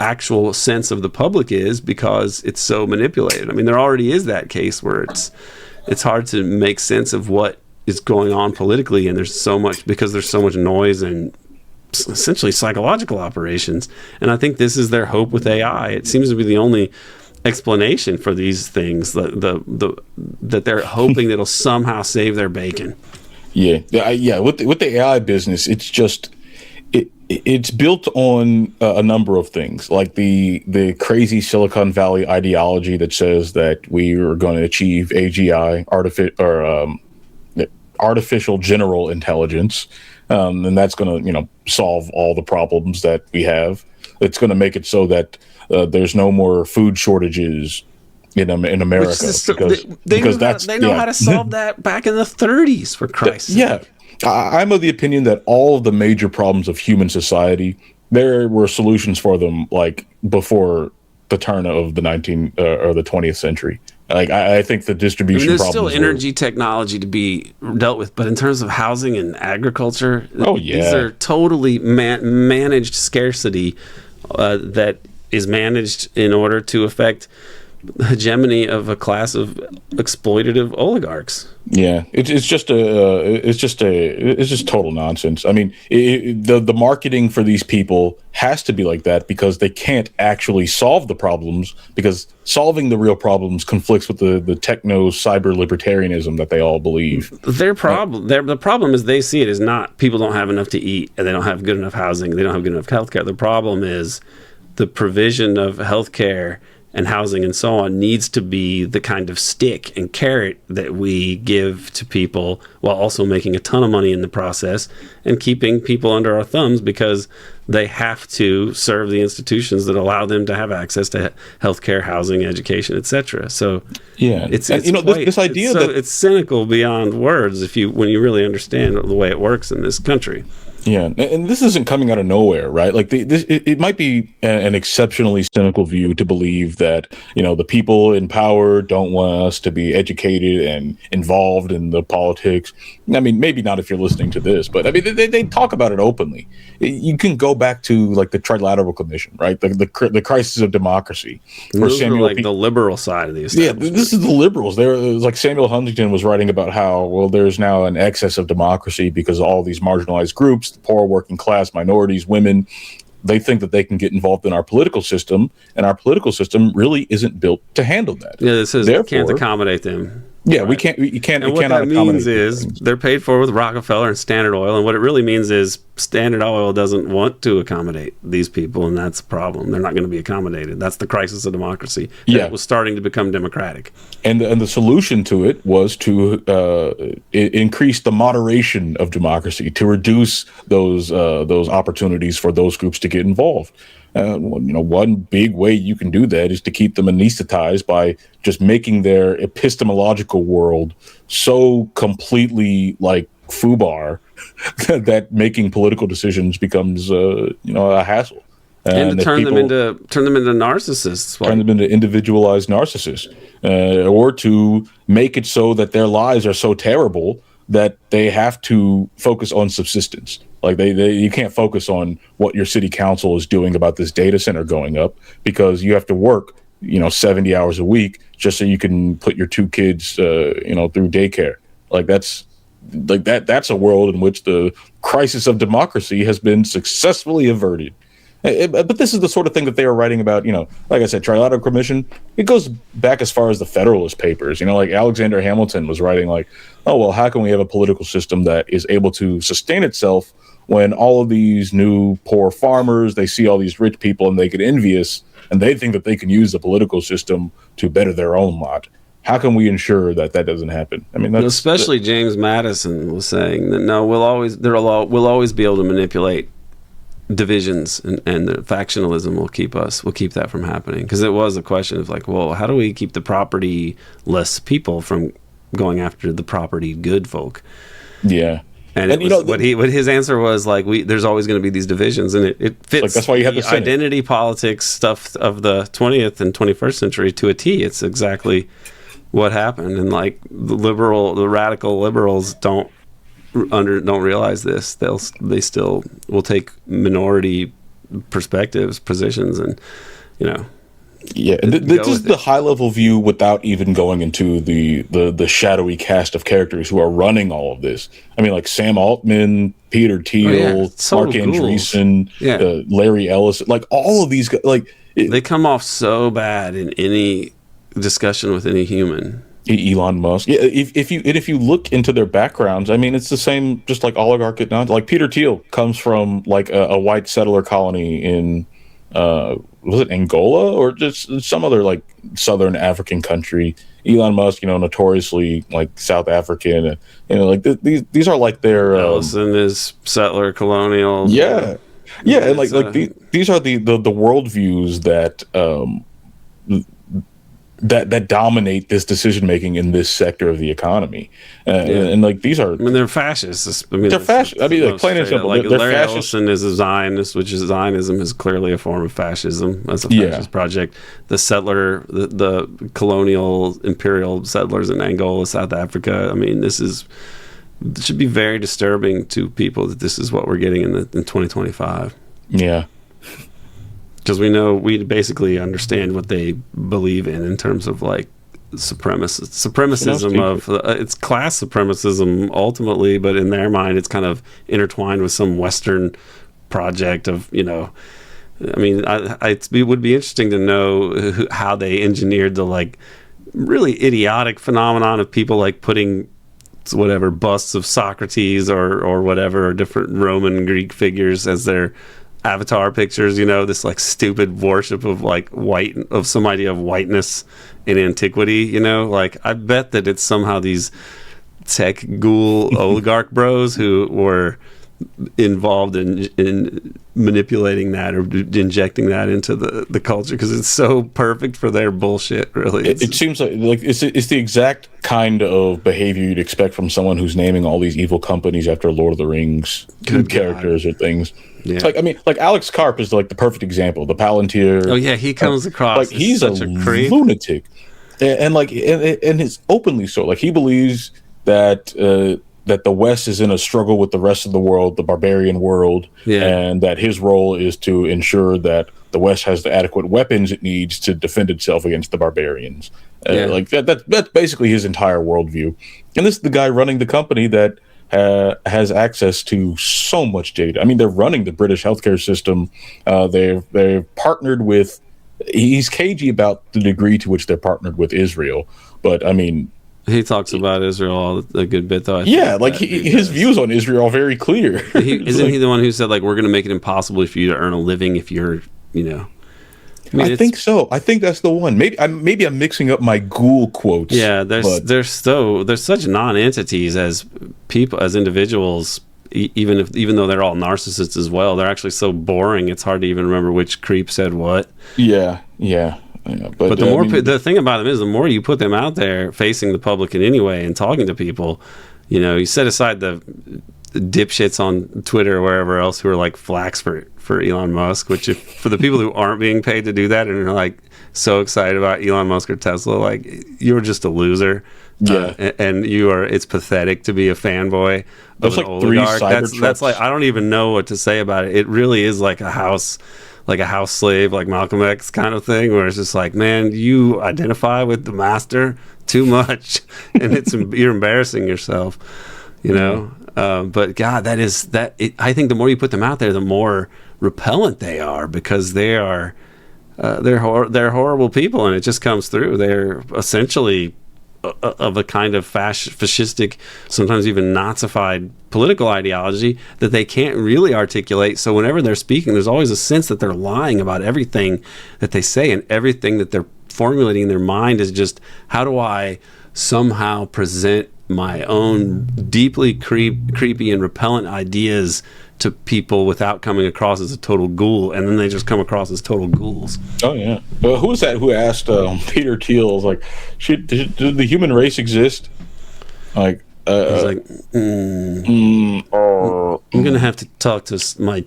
actual sense of the public is, because it's so manipulated. I mean, there already is that case where it's hard to make sense of what is going on politically, and there's so much noise and essentially psychological operations. And I think this is their hope with AI. It seems to be the only explanation for these things, that they're hoping that it'll somehow save their bacon. Yeah. With the AI business, it's just it's built on a number of things, like the crazy Silicon Valley ideology that says that we are going to achieve AGI, artificial general intelligence, and that's going to solve all the problems that we have. It's going to make it so that there's no more food shortages in America, they know how to solve that back in the 30s, for Christ's sake. Yeah. I'm of the opinion that all of the major problems of human society, there were solutions for them like before the turn of the 20th century. Like I think the distribution there's problems still energy technology to be dealt with, but in terms of housing and agriculture, these are totally managed scarcity that is managed in order to affect the hegemony of a class of exploitative oligarchs. Yeah, it's just total nonsense. I mean, the marketing for these people has to be like that, because they can't actually solve the problems, because solving the real problems conflicts with the techno cyber libertarianism that they all believe. The problem is they see it as not people don't have enough to eat, and they don't have good enough housing, they don't have good enough healthcare. The problem is the provision of healthcare and housing and so on needs to be the kind of stick and carrot that we give to people, while also making a ton of money in the process and keeping people under our thumbs, because they have to serve the institutions that allow them to have access to healthcare, housing, education, etc. So it's this idea it's cynical beyond words when you really understand the way it works in this country. Yeah, and this isn't coming out of nowhere, right? Like it might be an exceptionally cynical view to believe that the people in power don't want us to be educated and involved in the politics. I mean, maybe not if you're listening to this, but I mean they talk about it openly. You can go back to like the Trilateral Commission, right? The crisis of democracy. Those are like the liberal side of the establishment. Yeah, this is the liberals. Like Samuel Huntington was writing about how there's now an excess of democracy because of all these marginalized groups. The poor, working class, minorities, women, they think that they can get involved in our political system, and our political system really isn't built to handle that. Yeah, it says we can't accommodate them. Yeah, right. we can't. You can't. And what that means is they're paid for with Rockefeller and Standard Oil, and what it really means is Standard Oil doesn't want to accommodate these people, and that's a problem. They're not going to be accommodated. That's the crisis of democracy. It was starting to become democratic, and the solution to it was to increase the moderation of democracy, to reduce those opportunities for those groups to get involved. One big way you can do that is to keep them anesthetized by just making their epistemological world so completely like FUBAR that making political decisions becomes a hassle. And to turn them into narcissists, turn them into individualized narcissists, or to make it so that their lives are so terrible that they have to focus on subsistence. Like you can't focus on what your city council is doing about this data center going up, because you have to work 70 hours a week just so you can put your two kids through daycare. That's a world in which the crisis of democracy has been successfully averted. But this is the sort of thing that they were writing about, like I said, Trilateral Commission. It goes back as far as the Federalist Papers, like Alexander Hamilton was writing like, oh, well, how can we have a political system that is able to sustain itself when all of these new poor farmers, they see all these rich people and they get envious and they think that they can use the political system to better their own lot. How can we ensure that doesn't happen? I mean, especially James Madison was saying that we'll always be able to manipulate divisions, and the factionalism will keep that from happening, because it was a question of like, well, how do we keep the property-less people from going after the property good folk? Yeah. And it was, what his answer was like, there's always going to be these divisions, and it fits like, that's why you have the identity politics stuff of the 20th and 21st century to a T. It's exactly what happened, and like the radical liberals don't realize this. They still will take minority perspectives, positions, and Yeah, and this is the high level view without even going into the shadowy cast of characters who are running all of this. I mean, like Sam Altman, Peter Thiel, Mark Andreessen, Larry Ellis, like all of these guys, like they come off so bad in any discussion with any human. Elon Musk. Yeah, if you look into their backgrounds, I mean, it's the same, just like oligarch. Like Peter Thiel comes from like a white settler colony in was it Angola or just some other like southern African country. Elon Musk, notoriously like South African, and like these are like their Ellison is settler colonial. Yeah, and like these are the worldviews that dominate this decision making in this sector of the economy, and like these are. I mean, they're fascists. They're fascist. I mean, like plain and simple. Like they're Larry fascist. Ellison is a Zionist, which is Zionism is clearly a form of fascism as a fascist project. The settler, the colonial imperial settlers in Angola, South Africa. I mean, it should be very disturbing to people that this is what we're getting in 2025. Yeah. Because we basically understand what they believe in terms of like supremacism of it's class supremacism ultimately, but in their mind it's kind of intertwined with some Western project of I mean, it would be interesting to know how they engineered the like really idiotic phenomenon of people like putting whatever busts of Socrates or whatever, or different Roman Greek figures as their avatar pictures, this like stupid worship of like of some idea of whiteness in antiquity, like I bet that it's somehow these tech ghoul oligarch bros who were involved in manipulating that or injecting that into the culture, because it's so perfect for their bullshit. Really, it seems like it's the exact kind of behavior you'd expect from someone who's naming all these evil companies after Lord of the Rings characters or things. Yeah. Like, I mean, like Alex Karp is like the perfect example. The Palantir. Oh yeah, he comes across like he's such a lunatic, and it's openly so. Like he believes that the West is in a struggle with the rest of the world, the barbarian world, and that his role is to ensure that the West has the adequate weapons it needs to defend itself against the barbarians. Like that's basically his entire worldview. And this is the guy running the company that has access to so much data. I mean, they're running the British healthcare system. They've partnered with. He's cagey about the degree to which they're partnered with Israel, but I mean, he talks about Israel a good bit, though. His views on Israel are very clear. Isn't he the one who said like we're going to make it impossible for you to earn a living if you're, I think so. I think that's the one. Maybe I'm mixing up my ghoul quotes. Yeah, they're such non-entities as people, as individuals. Even though they're all narcissists as well, they're actually so boring. It's hard to even remember which creep said what. Yeah. But the more the thing about them is, the more you put them out there facing the public in any way and talking to people, you set aside the dipshits on Twitter or wherever else who are like flacks for Elon Musk, which for the people who aren't being paid to do that and are like so excited about Elon Musk or Tesla, like you're just a loser. Yeah, and it's pathetic to be a fanboy of an oligarch. That's like, I don't even know what to say about it. It really is like a house slave, like Malcolm X kind of thing, where it's just like, man, you identify with the master too much, and you're embarrassing yourself, But God, I think the more you put them out there, the more repellent they are, because they are they're horrible people, and it just comes through. They're essentially of a kind of fascistic, sometimes even Nazified political ideology that they can't really articulate. So whenever they're speaking, there's always a sense that they're lying about everything that they say, and everything that they're formulating in their mind is just, how do I somehow present my own deeply creepy and repellent ideas to people without coming across as a total ghoul, and then they just come across as total ghouls. Oh yeah. Well, who was that who asked Peter Thiel, like, did the human race exist? Like, He's like, I'm gonna have to talk to my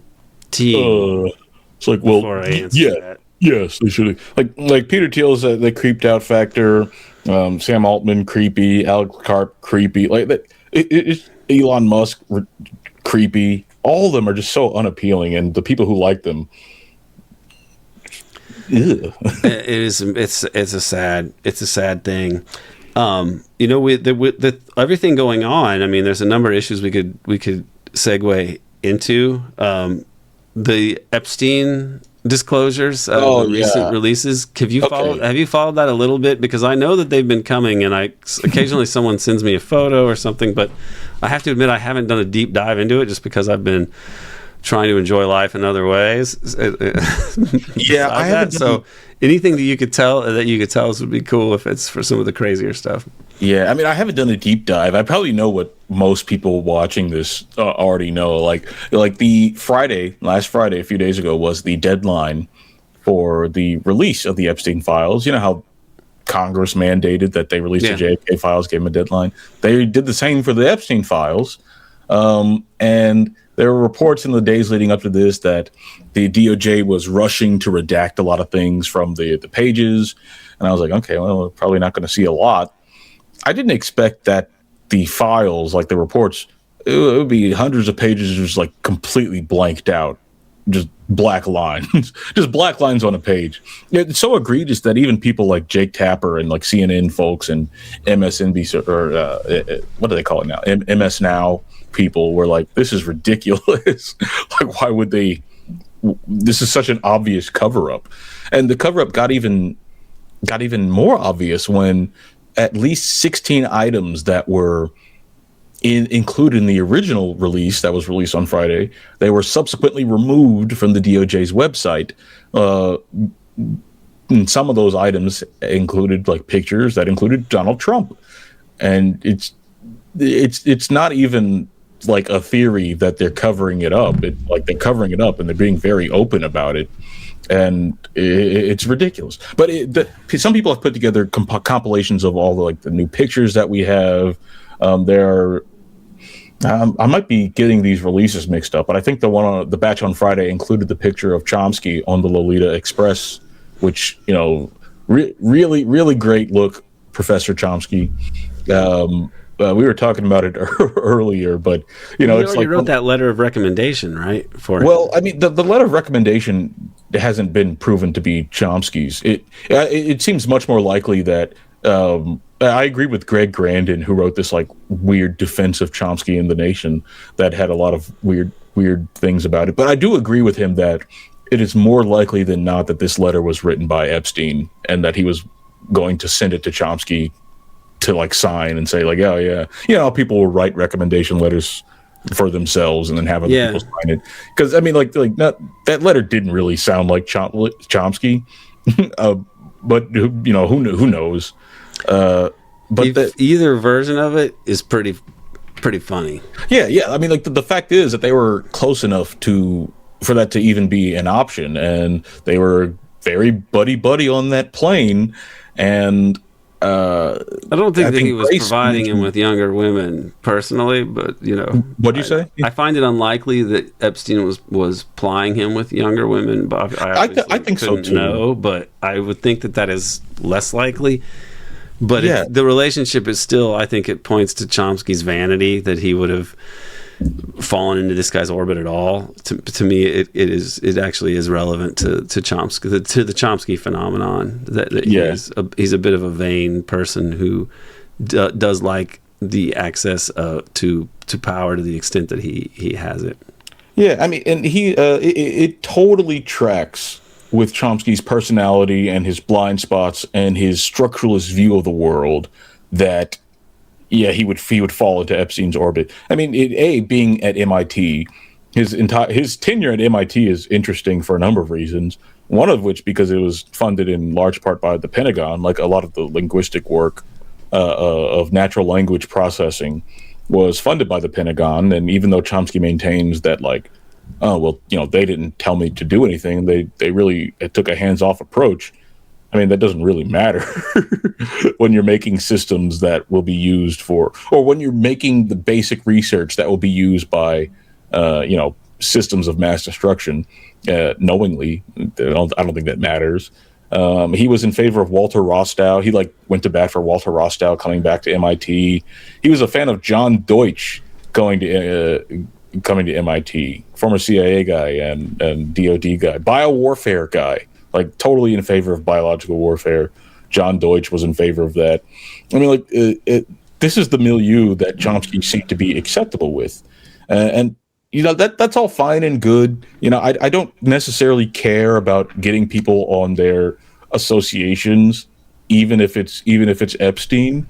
team. It's like, well, before I answer that. yes, they should. Like Peter Thiel's the creeped out factor. Sam Altman creepy. Alex Karp creepy. Like that. It's Elon Musk creepy. All of them are just so unappealing, and the people who like them. Ew. It is. It's a sad thing. With everything going on, I mean, there's a number of issues we could segue into. The Epstein disclosures, the recent releases. Have you followed that a little bit? Because I know that they've been coming, and occasionally someone sends me a photo or something, but I have to admit I haven't done a deep dive into it just because I've been trying to enjoy life in other ways. Yeah, I haven't. So anything that you could tell us would be cool if it's for some of the crazier stuff. Yeah, I mean, I haven't done a deep dive. I probably know what most people watching this already know. Like last Friday, a few days ago, was the deadline for the release of the Epstein files. You know how Congress mandated that they release the JFK files, gave them a deadline. They did the same for the Epstein files. And there were reports in the days leading up to this that the DOJ was rushing to redact a lot of things from the pages. And I was like, okay, well, we're probably not going to see a lot. I didn't expect that the files, like the reports, it would be hundreds of pages just like completely blanked out. Just black lines. Just black lines on a page. It's so egregious that even people like Jake Tapper and like CNN folks and MSNBC, or what do they call it now? MS Now people were like, this is ridiculous. Like, why would they? This is such an obvious cover-up. And the cover-up got even more obvious when at least 16 items that were included in the original release that was released on Friday, they were subsequently removed from the DOJ's website. And some of those items included like pictures that included Donald Trump. And it's not even like a theory that they're covering it up. They're covering it up and they're being very open about it. And it's ridiculous. But some people have put together compilations of all the new pictures that we have. I might be getting these releases mixed up, but I think the batch on Friday included the picture of Chomsky on the Lolita Express, which really really great look, Professor Chomsky. We were talking about it earlier, but it's like wrote that letter of recommendation, right? Well, I mean, the letter of recommendation hasn't been proven to be Chomsky's. It seems much more likely that I agree with Greg Grandin, who wrote this like weird defense of Chomsky in The Nation that had a lot of weird things about it. But I do agree with him that it is more likely than not that this letter was written by Epstein and that he was going to send it to Chomsky to like sign and say like, oh yeah, people will write recommendation letters for themselves and then have other people sign it. Because I mean, that letter didn't really sound like Chomsky, but who knows? But either version of it is pretty funny. Yeah. I mean, like the fact is that they were close enough for that to even be an option, and they were very buddy on that plane, and. I don't think that he was providing him with younger women personally, but What'd you say? I find it unlikely that Epstein was plying him with younger women. But I think so too. No, but I would think that is less likely. But the relationship is still, I think it points to Chomsky's vanity that he would have fallen into this guy's orbit at all. To me, it actually is relevant to Chomsky, to the Chomsky phenomenon. That he's a bit of a vain person who does like the access to power to the extent that he has it. Yeah, I mean, and it totally tracks with Chomsky's personality and his blind spots and his structuralist view of the world that. Yeah, he would fall into Epstein's orbit. I mean, being at MIT, his tenure at MIT is interesting for a number of reasons. One of which because it was funded in large part by the Pentagon, like a lot of the linguistic work of natural language processing was funded by the Pentagon. And even though Chomsky maintains that, like, oh well, they didn't tell me to do anything, they really took a hands-off approach. I mean, that doesn't really matter when you're making systems that will be used for, or when you're making the basic research that will be used by, systems of mass destruction, knowingly. I don't think that matters. He was in favor of Walter Rostow. He went to bat for Walter Rostow coming back to MIT. He was a fan of John Deutsch coming to MIT, former CIA guy and DOD guy, biowarfare guy, totally in favor of biological warfare. John Deutsch was in favor of that. I mean, this is the milieu that Chomsky seemed to be acceptable with, and that's all fine and good. I don't necessarily care about getting people on their associations, even if it's Epstein,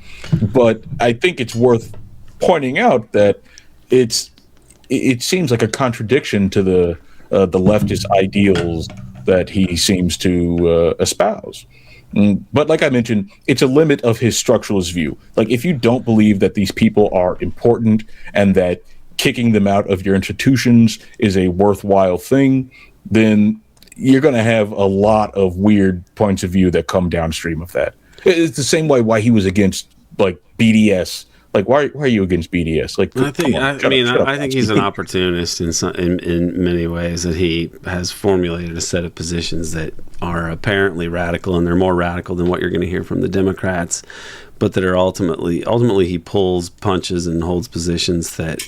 but I think it's worth pointing out that it seems like a contradiction to the leftist ideals that he seems to espouse. But like I mentioned, it's a limit of his structuralist view. If you don't believe that these people are important and that kicking them out of your institutions is a worthwhile thing, then you're going to have a lot of weird points of view that come downstream of that. It's the same way why he was against BDS. Why are you against BDS? I think he's an opportunist in many ways, that he has formulated a set of positions that are apparently radical, and they're more radical than what you're going to hear from the Democrats, but that are ultimately he pulls punches and holds positions that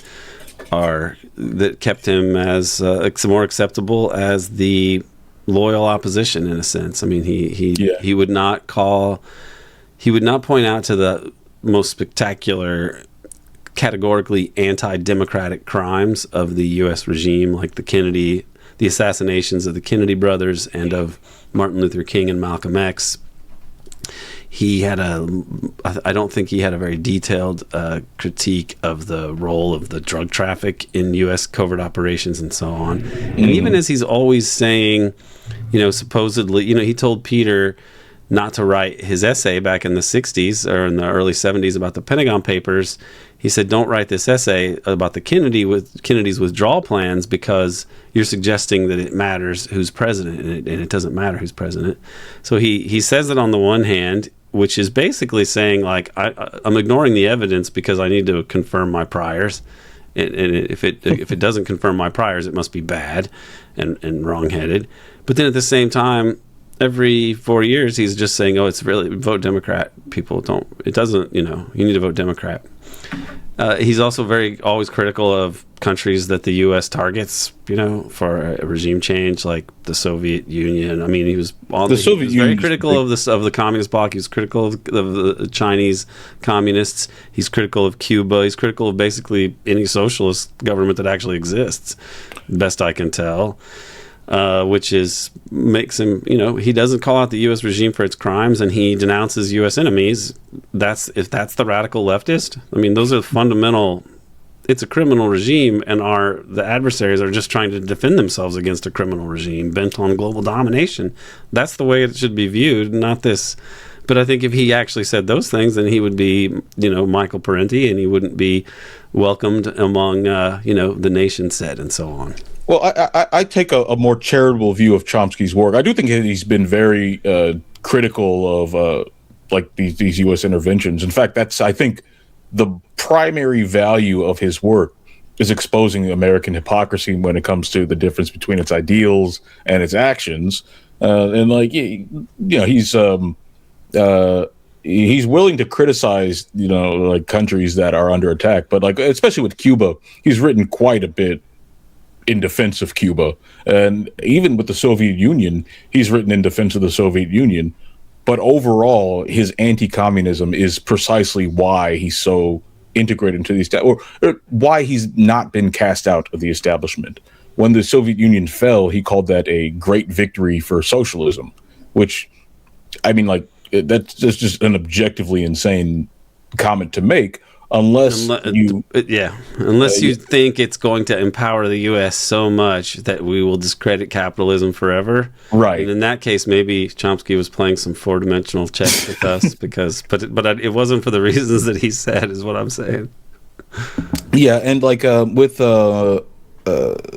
kept him as more acceptable as the loyal opposition, in a sense. I mean, he would not point out to the most spectacular, categorically anti-democratic crimes of the U.S. regime, like the assassinations of the Kennedy brothers and of Martin Luther King and Malcolm X. I don't think he had a very detailed critique of the role of the drug traffic in U.S. covert operations and so on. And even as he's always saying, supposedly, he told Peter not to write his essay back in the 60s or in the early 70s about the Pentagon Papers. He said, don't write this essay about the Kennedy's withdrawal plans, because you're suggesting that it matters who's president, and it doesn't matter who's president. So he says that on the one hand, which is basically saying, I'm ignoring the evidence because I need to confirm my priors. And if it doesn't confirm my priors, it must be bad and wrongheaded. But then at the same time, every 4 years, he's just saying, it's really vote Democrat. People you need to vote Democrat. He's also always critical of countries that the U.S. targets, for a regime change, like the Soviet Union. I mean, he was very critical of the Communist Bloc. He was critical of the Chinese communists. He's critical of Cuba. He's critical of basically any socialist government that actually exists, best I can tell. Which makes him, he doesn't call out the U.S. regime for its crimes, and he denounces U.S. enemies. If that's the radical leftist, I mean, those are fundamental. It's a criminal regime, and the adversaries are just trying to defend themselves against a criminal regime bent on global domination. That's the way it should be viewed, not this. But I think if he actually said those things, then he would be, Michael Parenti, and he wouldn't be welcomed among, the nation set and so on. Well, I take a more charitable view of Chomsky's work. I do think he's been very critical of these U.S. interventions. In fact, I think the primary value of his work is exposing American hypocrisy when it comes to the difference between its ideals and its actions. He's willing to criticize, countries that are under attack, but especially with Cuba, he's written quite a bit in defense of Cuba. And even with the Soviet Union, he's written in defense of the Soviet Union. But overall, his anti-communism is precisely why he's so integrated into the or why he's not been cast out of the establishment. When the Soviet Union fell, he called that a great victory for socialism, which, I mean, that's just an objectively insane comment to make. Unless you think it's going to empower the U.S. so much that we will discredit capitalism forever, right? And in that case, maybe Chomsky was playing some four-dimensional chess with us, but it wasn't for the reasons that he said, is what I'm saying. Yeah, and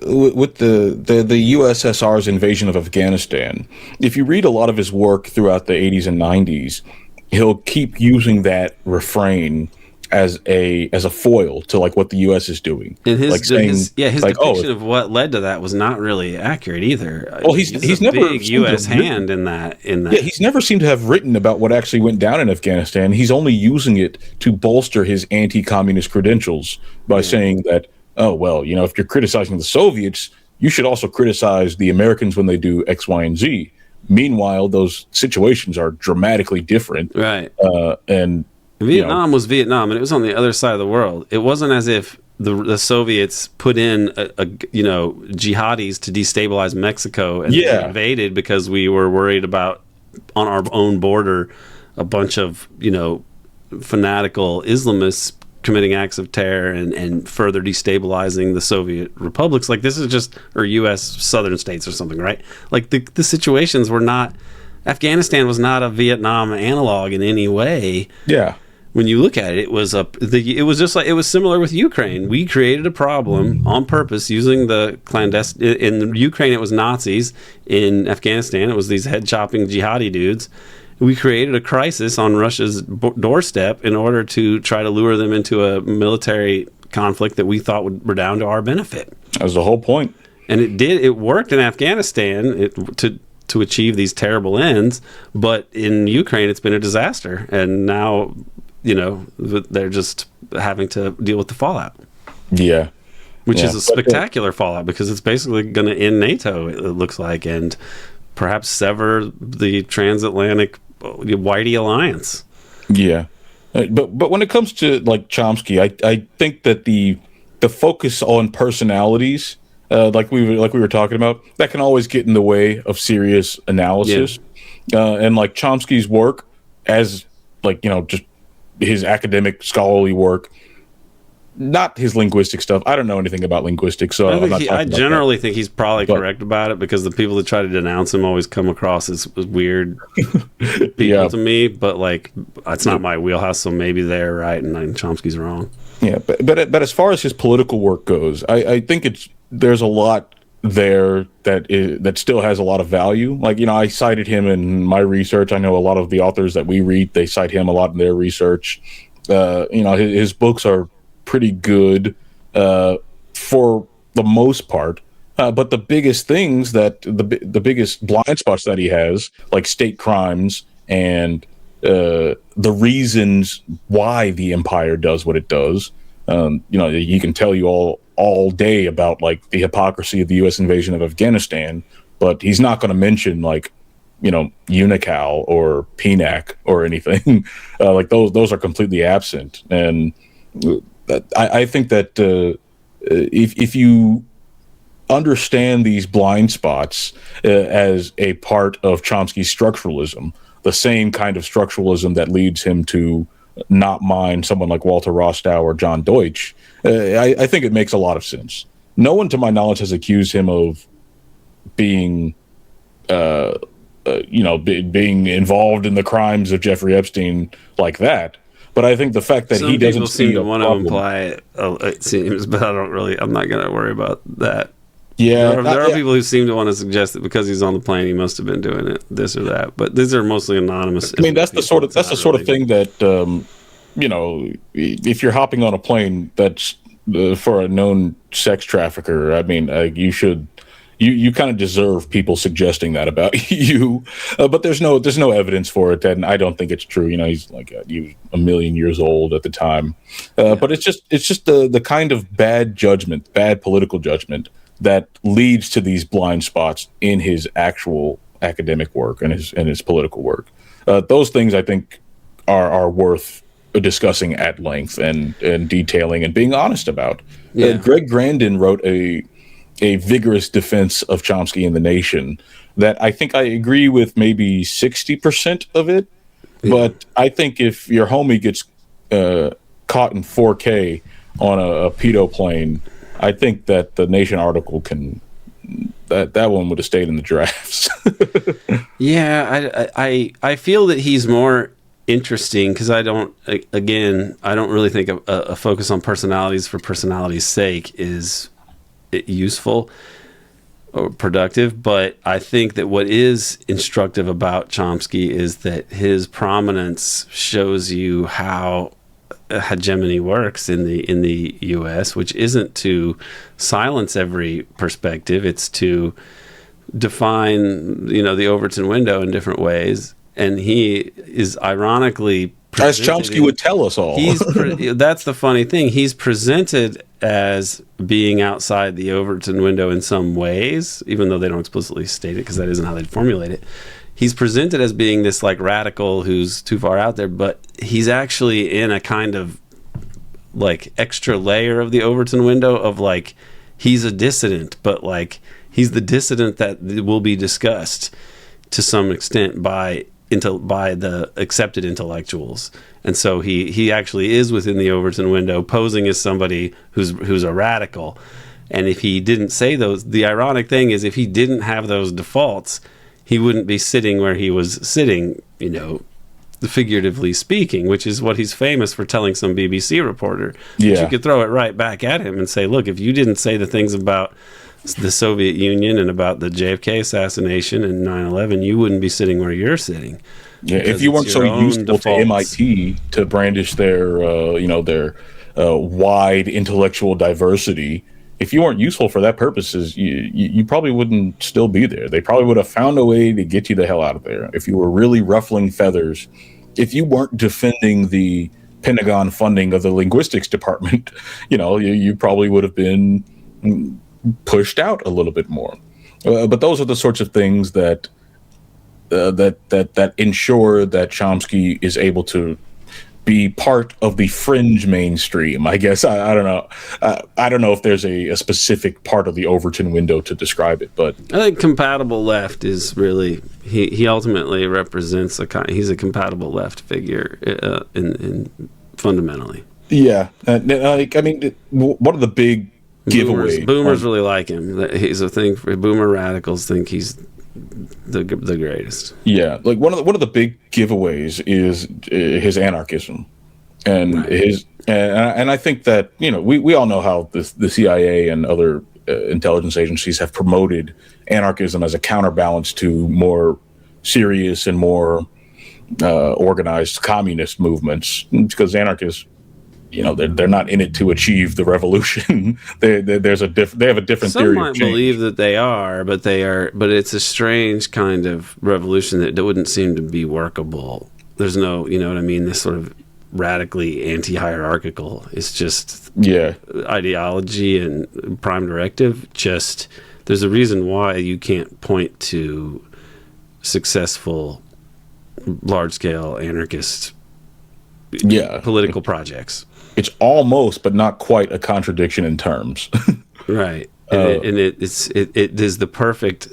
with the USSR's invasion of Afghanistan, if you read a lot of his work throughout the 80s and 90s, he'll keep using that refrain as a foil to like what the U.S. is doing. And his like saying, his like, depiction of what led to that was not really accurate either. Well, he's a never big seemed to U.S. have written- hand in that. Yeah, he's never seemed to have written about what actually went down in Afghanistan. He's only using it to bolster his anti-communist credentials by saying that, oh, well, you know, if you're criticizing the Soviets, you should also criticize the Americans when they do X, Y, and Z. Meanwhile, those situations are dramatically different. Right. And Vietnam was Vietnam, and it was on the other side of the world. It wasn't as if the Soviets put in jihadis to destabilize Mexico and they invaded because we were worried about on our own border a bunch of fanatical Islamists committing acts of terror and further destabilizing the Soviet republics. Like this is just, or U.S. southern states or something, right? Like the situations were not. Afghanistan was not a Vietnam analog in any way. Yeah. When you look at it, it was it was similar with Ukraine. We created a problem on purpose using the clandestine. In Ukraine, it was Nazis. In Afghanistan, it was these head chopping jihadi dudes. We created a crisis on Russia's doorstep in order to try to lure them into a military conflict that we thought would redound to our benefit. That was the whole point. And it did. It worked in Afghanistan to achieve these terrible ends, but in Ukraine, it's been a disaster. And now, they're just having to deal with the fallout. Yeah. Which is a spectacular fallout because it's basically going to end NATO, it looks like, and perhaps sever the transatlantic Whitey alliance. Yeah. But when it comes to like Chomsky, I think that the focus on personalities, like we were talking about, that can always get in the way of serious analysis. And like Chomsky's work as just his academic scholarly work, not his linguistic stuff. I don't know anything about linguistics, so I generally think he's probably correct about it because the people that try to denounce him always come across as weird people to me. But like, it's not my wheelhouse, so maybe they're right and Chomsky's wrong. Yeah, but as far as his political work goes, I think there's a lot there that still has a lot of value. Like, I cited him in my research. I know a lot of the authors that we read, they cite him a lot in their research. His books are pretty good for the most part. But the biggest things the biggest blind spots that he has, like state crimes and the reasons why the empire does what it does. He can tell you all day about like the hypocrisy of the U.S. invasion of Afghanistan, but he's not going to mention like, UNICAL or PNAC or anything. Like those are completely absent. And I think that if you understand these blind spots as a part of Chomsky's structuralism, the same kind of structuralism that leads him to not mind someone like Walter Rostow or John Deutsch, I think it makes a lot of sense. No one, to my knowledge, has accused him of being, being involved in the crimes of Jeffrey Epstein like that. But I think the fact that he doesn't seem to want to imply it seems, but I'm not going to worry about that. Yeah, there are people who seem to want to suggest that because he's on the plane, he must have been doing it, this or that. But these are mostly anonymous. I mean, that's the sort of thing that if you're hopping on a plane that's for a known sex trafficker, I mean, you kind of deserve people suggesting that about you. But there's no evidence for it, and I don't think it's true. He's like he was a million years old at the time. But it's just the kind of bad political judgment that leads to these blind spots in his actual academic work and his political work. Those things I think are worth discussing at length and detailing and being honest about. Greg Grandin wrote a vigorous defense of Chomsky in The Nation that I think I agree with maybe 60% of it. But I think if your homie gets caught in 4K on a pedo plane, I think that the Nation article that one would have stayed in the drafts. Yeah, I feel that he's more interesting because I don't really think a focus on personalities for personality's sake is useful or productive. But I think that what is instructive about Chomsky is that his prominence shows you how hegemony works in the U.S., which isn't to silence every perspective; it's to define, the Overton window in different ways. And he is ironically, as Chomsky would tell us all. That's the funny thing. He's presented as being outside the Overton window in some ways, even though they don't explicitly state it, because that isn't how they'd formulate it. He's presented as being this like radical who's too far out there, but he's actually in a kind of like extra layer of the Overton window of like, he's a dissident, but like he's the dissident that will be discussed to some extent by the accepted intellectuals. And so he actually is within the Overton window, posing as somebody who's a radical. And if he didn't say those, the ironic thing is if he didn't have those defaults, he wouldn't be sitting where he was sitting, figuratively speaking, which is what he's famous for telling some BBC reporter. Yeah. But you could throw it right back at him and say, look, if you didn't say the things about the Soviet Union and about the JFK assassination and 9/11, you wouldn't be sitting where you're sitting. Yeah, if you weren't so useful to MIT to brandish their wide intellectual diversity, if you weren't useful for that purposes, you probably wouldn't still be there. They probably would have found a way to get you the hell out of there. If you were really ruffling feathers, if you weren't defending the Pentagon funding of the linguistics department, you probably would have been pushed out a little bit more. But those are the sorts of things that ensure that Chomsky is able to be part of the fringe mainstream. I guess I don't know. I don't know if there's a specific part of the Overton window to describe it, but I think compatible left is really he ultimately represents he's a compatible left figure in fundamentally. Yeah, one of the big giveaway. Boomers really like him. He's a thing for boomer radicals. Think he's the greatest. Yeah, like one of the big giveaways is his anarchism, and right. And I think that we all know how the CIA and other intelligence agencies have promoted anarchism as a counterbalance to more serious and more organized communist movements, because anarchists, they're not in it to achieve the revolution. They have a different Some theory. Some might believe that they are, but it's a strange kind of revolution that wouldn't seem to be workable. There's no, this sort of radically anti-hierarchical. It's just ideology and prime directive. Just there's a reason why you can't point to successful large-scale anarchist political projects. It's almost, but not quite, a contradiction in terms. Right. And it is the perfect.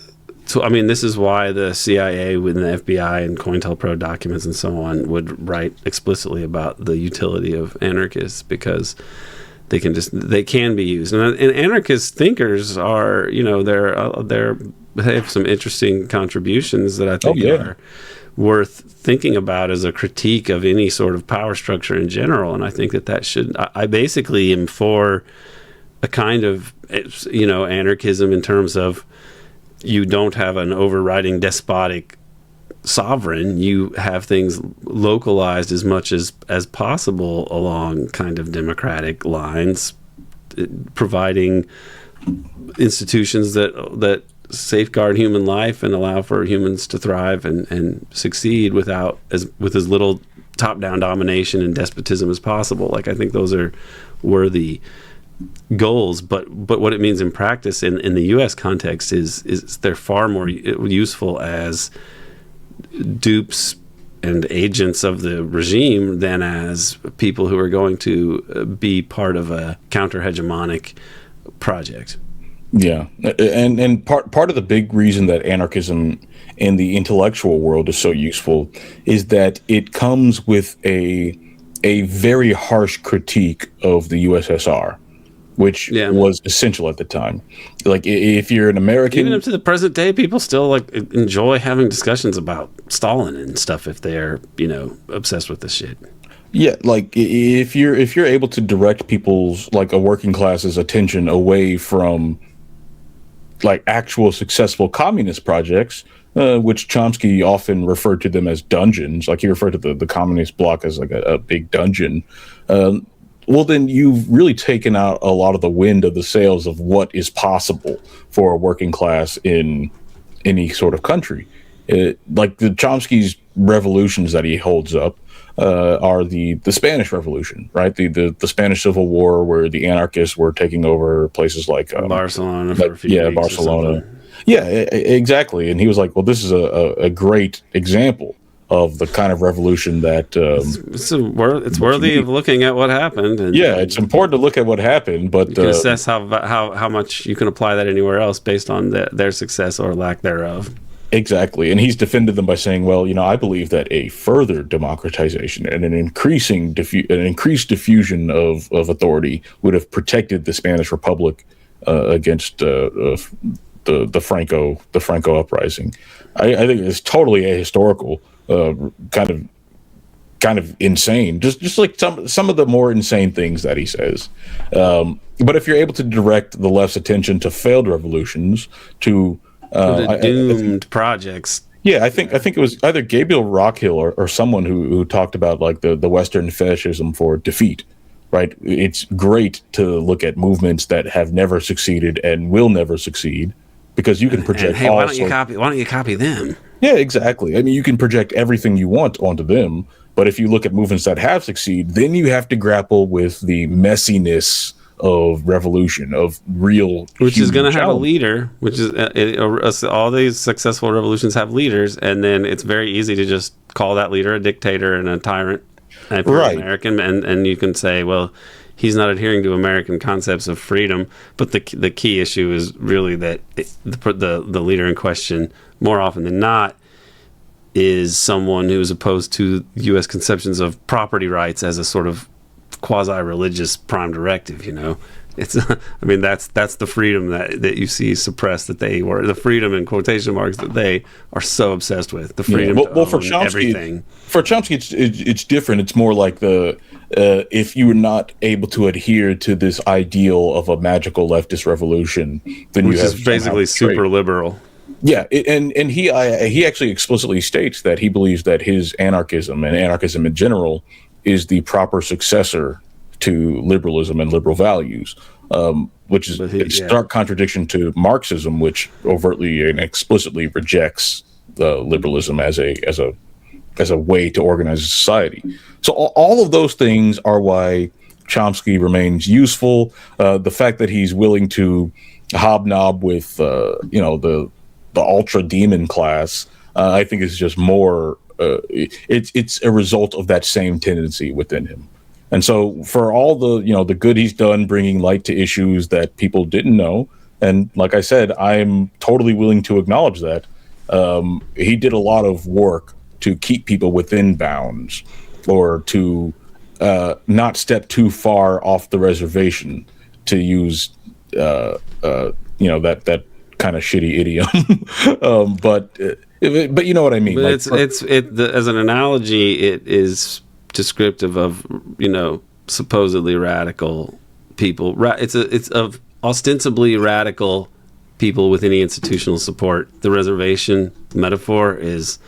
So, this is why the CIA and the FBI and COINTELPRO documents and so on would write explicitly about the utility of anarchists, because they can be used. And anarchist thinkers are, they have some interesting contributions that I think are worth thinking about as a critique of any sort of power structure in general. And I think that should, I basically am for a kind of, anarchism in terms of you don't have an overriding despotic sovereign. You have things localized as much as possible along kind of democratic lines, providing institutions that safeguard human life and allow for humans to thrive and succeed with as little top-down domination and despotism as possible. Like, I think those are worthy goals, but what it means in practice in the U.S. context is they're far more useful as dupes and agents of the regime than as people who are going to be part of a counter-hegemonic project. Yeah, and part of the big reason that anarchism in the intellectual world is so useful is that it comes with a very harsh critique of the USSR, which was essential at the time. Like, if you're an American, even up to the present day, people still enjoy having discussions about Stalin and stuff if they're obsessed with this shit. Yeah, like if you're able to direct people's, like, a working class's attention away from like actual successful communist projects, which Chomsky often referred to them as dungeons. Like, he referred to the communist bloc as like a big dungeon. Well, then you've really taken out a lot of the wind of the sails of what is possible for a working class in any sort of country. Like, the Chomsky's revolutions that he holds up are the Spanish Revolution, right? The Spanish Civil War, where the anarchists were taking over places like Barcelona for a few weeks Barcelona. Yeah, exactly. And he was like, well, this is a great example of the kind of revolution that it's worthy of looking at what happened. And, yeah, it's important to look at what happened, but you can assess how much you can apply that anywhere else based on their success or lack thereof. Exactly. And he's defended them by saying, well, I believe that a further democratization and an increased diffusion of authority would have protected the Spanish Republic against the Franco uprising. I think it's totally ahistorical, kind of insane. Just like some of the more insane things that he says. But if you're able to direct the left's attention to failed revolutions, to doomed projects. Yeah, I think it was either Gabriel Rockhill or someone who talked about like the Western fetishism for defeat, right? It's great to look at movements that have never succeeded and will never succeed, because you can project. And, hey, why don't you copy them? Yeah, exactly. I mean, you can project everything you want onto them, but if you look at movements that have succeeded, then you have to grapple with the messiness of revolution, of real, which is going to have a leader, which is all these successful revolutions have leaders, and then it's very easy to just call that leader a dictator and a tyrant, and right. American, and you can say, well, he's not adhering to American concepts of freedom. But the key issue is really that the leader in question, more often than not, is someone who is opposed to U.S. conceptions of property rights as a sort of quasi-religious prime directive. It's I mean, that's the freedom that you see suppressed, that they were, the freedom in quotation marks that they are so obsessed with, the freedom to for own Chomsky, everything. For Chomsky, it's different. It's more like if you were not able to adhere to this ideal of a magical leftist revolution, then which you have is basically super liberal. Yeah, and he actually explicitly states that he believes that his anarchism and anarchism in general is the proper successor to liberalism and liberal values, which is a stark contradiction to Marxism, which overtly and explicitly rejects liberalism as a way to organize a society. So all of those things are why Chomsky remains useful. The fact that he's willing to hobnob with the ultra demon class, I think is just more. It's a result of that same tendency within him. And so for all the good he's done bringing light to issues that people didn't know, and like I said, I'm totally willing to acknowledge that, he did a lot of work to keep people within bounds, or to not step too far off the reservation, to use that kind of shitty idiom. But you know what I mean. But as an analogy, it is descriptive of supposedly radical people. It's of ostensibly radical people with any institutional support. The reservation metaphor is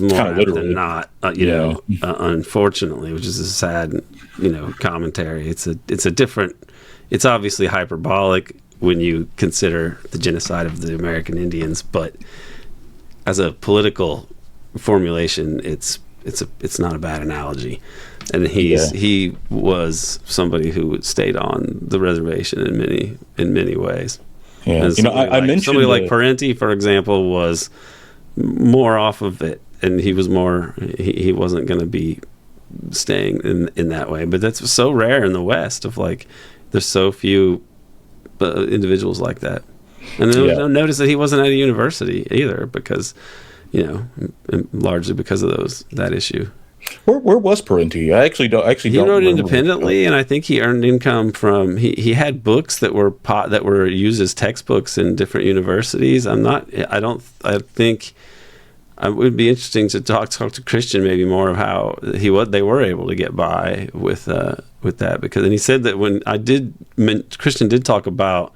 more apt than not. Unfortunately, which is a sad commentary. It's a different. It's obviously hyperbolic when you consider the genocide of the American Indians, but as a political formulation, it's not a bad analogy. And he was somebody who stayed on the reservation in many ways. Yeah, I mentioned somebody like Parenti, for example, was more off of it, and he was more. He wasn't going to be staying in that way. But that's so rare in the West. There's so few individuals like that. And then notice that he wasn't at a university either, because, largely because of that issue. Where was Parenti? I actually don't. He wrote independently, and I think he earned income from. He had books that were used as textbooks in different universities. I think it would be interesting to talk to Christian maybe more of how they were able to get by with that, because and he said that when Christian did talk about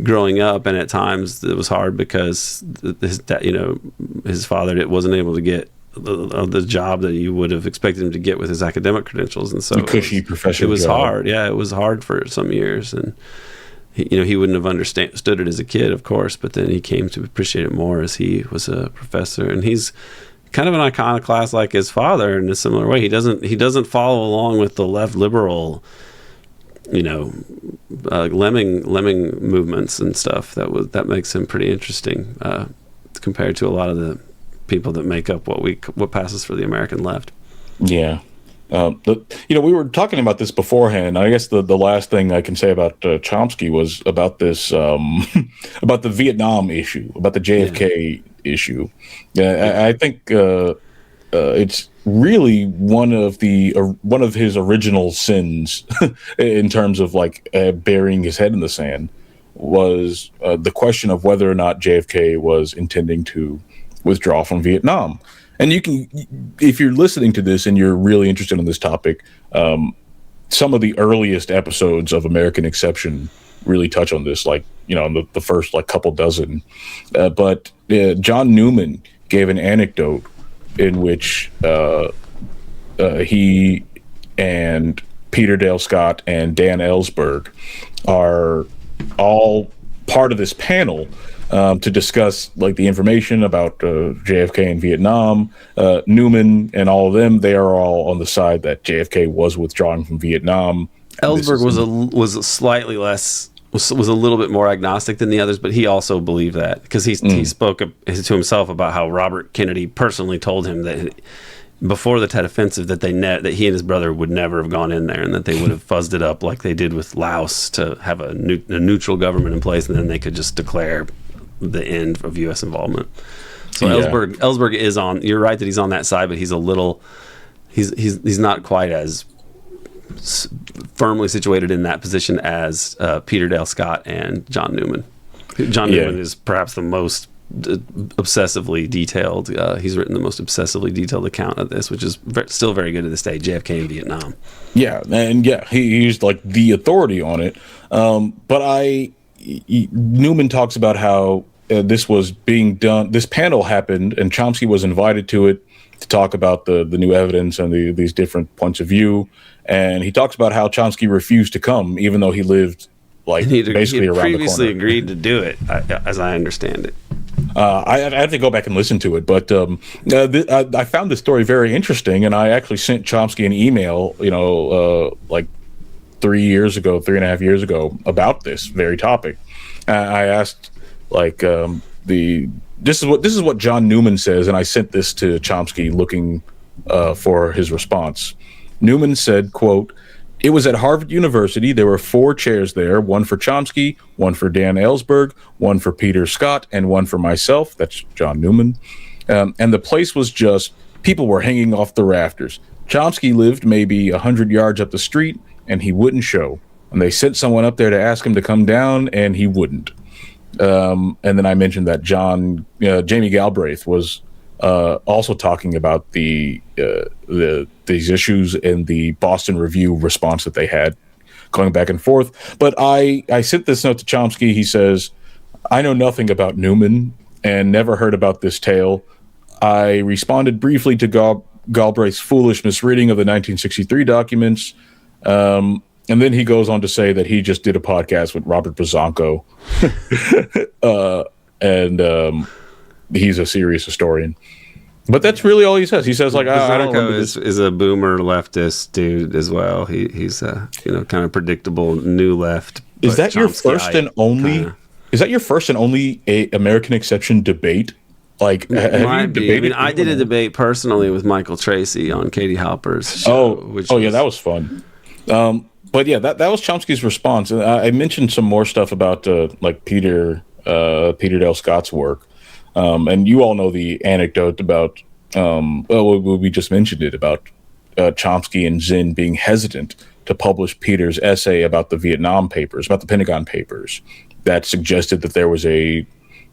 growing up, and at times it was hard because his father wasn't able to get the job that you would have expected him to get with his academic credentials, and so the cushy professional it was job. hard. Yeah, it was hard for some years, and he wouldn't have understood it as a kid, of course, but then he came to appreciate it more as he was a professor. And he's kind of an iconoclast like his father in a similar way. He doesn't follow along with the left liberal, lemming movements and stuff. That makes him pretty interesting compared to a lot of the people that make up what passes for the American left. Yeah. We were talking about this beforehand. I guess the last thing I can say about Chomsky was about this, about the Vietnam issue, about the JFK issue. I think it's really one of his original sins in terms of burying his head in the sand was the question of whether or not JFK was intending to withdraw from Vietnam. And you can, if you're listening to this and you're really interested in this topic, some of the earliest episodes of American Exception really touch on this, the first couple dozen. But John Newman gave an anecdote in which he and Peter Dale Scott and Dan Ellsberg are all part of this panel to discuss the information about JFK in Vietnam. Newman and all of them, they are all on the side that JFK was withdrawing from Vietnam. Ellsberg was a little bit more agnostic than the others, but he also believed that because he spoke to himself about how Robert Kennedy personally told him that before the Tet Offensive that that he and his brother would never have gone in there, and that they would have fuzzed it up like they did with Laos to have a neutral government in place, and then they could just declare the end of U.S. involvement. So Ellsberg is on. You're right that he's on that side, but he's a little. He's not quite as firmly situated in that position as Peter Dale Scott and John Newman. John Newman is perhaps the most obsessively detailed. He's written the most obsessively detailed account of this, which is still very good to this day. JFK in Vietnam. Yeah, and he's the authority on it. But Newman talks about how this was being done. This panel happened, and Chomsky was invited to it to talk about the new evidence and these different points of view. And he talks about how Chomsky refused to come, even though he lived basically around the corner. He previously agreed to do it, as I understand it. I have to go back and listen to it, but I found this story very interesting, and I actually sent Chomsky an email, 3.5 years ago, about this very topic. I asked, this is what John Newman says, and I sent this to Chomsky looking for his response. Newman said, quote, "It was at Harvard University. There were 4 chairs there, one for Chomsky, one for Dan Ellsberg, one for Peter Scott, and one for myself." That's John Newman. And the place was just, people were hanging off the rafters. Chomsky lived maybe 100 yards up the street, and he wouldn't show. And they sent someone up there to ask him to come down, and he wouldn't. And then I mentioned that Jamie Galbraith was also talking about these issues in the Boston Review response that they had, going back and forth. But I sent this note to Chomsky. He says, "I know nothing about Newman and never heard about this tale. I responded briefly to Galbraith's foolish misreading of the 1963 documents." And then he goes on to say that he just did a podcast with Robert Bozonko. and he's a serious historian. But that's really all he says. He says, I don't remember this. Is a boomer leftist dude as well. He's a kind of predictable new left. Is that your first and only? Is that your first and only American Exception debate? Have you debated? I did a debate personally with Michael Tracy on Katie Halper's show. That was fun. But yeah, that was Chomsky's response. And I mentioned some more stuff about Peter Dale Scott's work. And you all know the anecdote about, we just mentioned it, about Chomsky and Zinn being hesitant to publish Peter's essay about the Vietnam papers, about the Pentagon papers, that suggested that there was a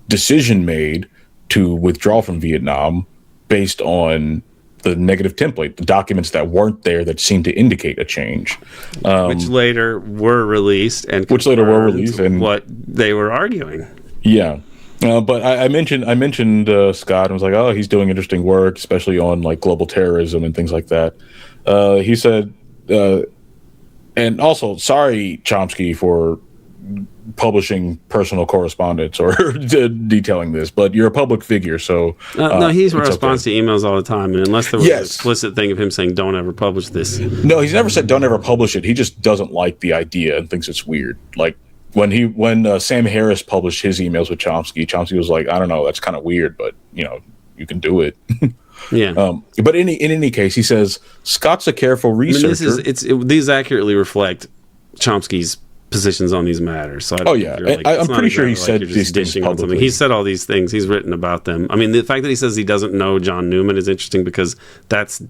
decision made to withdraw from Vietnam based on the negative template, the documents that weren't there that seemed to indicate a change, which later were released and what they were arguing. Yeah. But I mentioned Scott and was like, oh, he's doing interesting work, especially on like global terrorism and things like that. He said, and also, sorry, Chomsky, for publishing personal correspondence or detailing this, but you're a public figure, so no, he responds to emails all the time, and unless there was an explicit thing of him saying don't ever publish this. No, he's never said don't ever publish it. He just doesn't like the idea and thinks it's weird. Like when Sam Harris published his emails with Chomsky was like, I don't know, that's kind of weird, but you can do it. Yeah. But in any case, he says Scott's a careful researcher. These accurately reflect Chomsky's positions on these matters. So I'm pretty sure he said these things publicly. He said all these things. He's written about them. I mean, the fact that he says he doesn't know John Newman is interesting because that's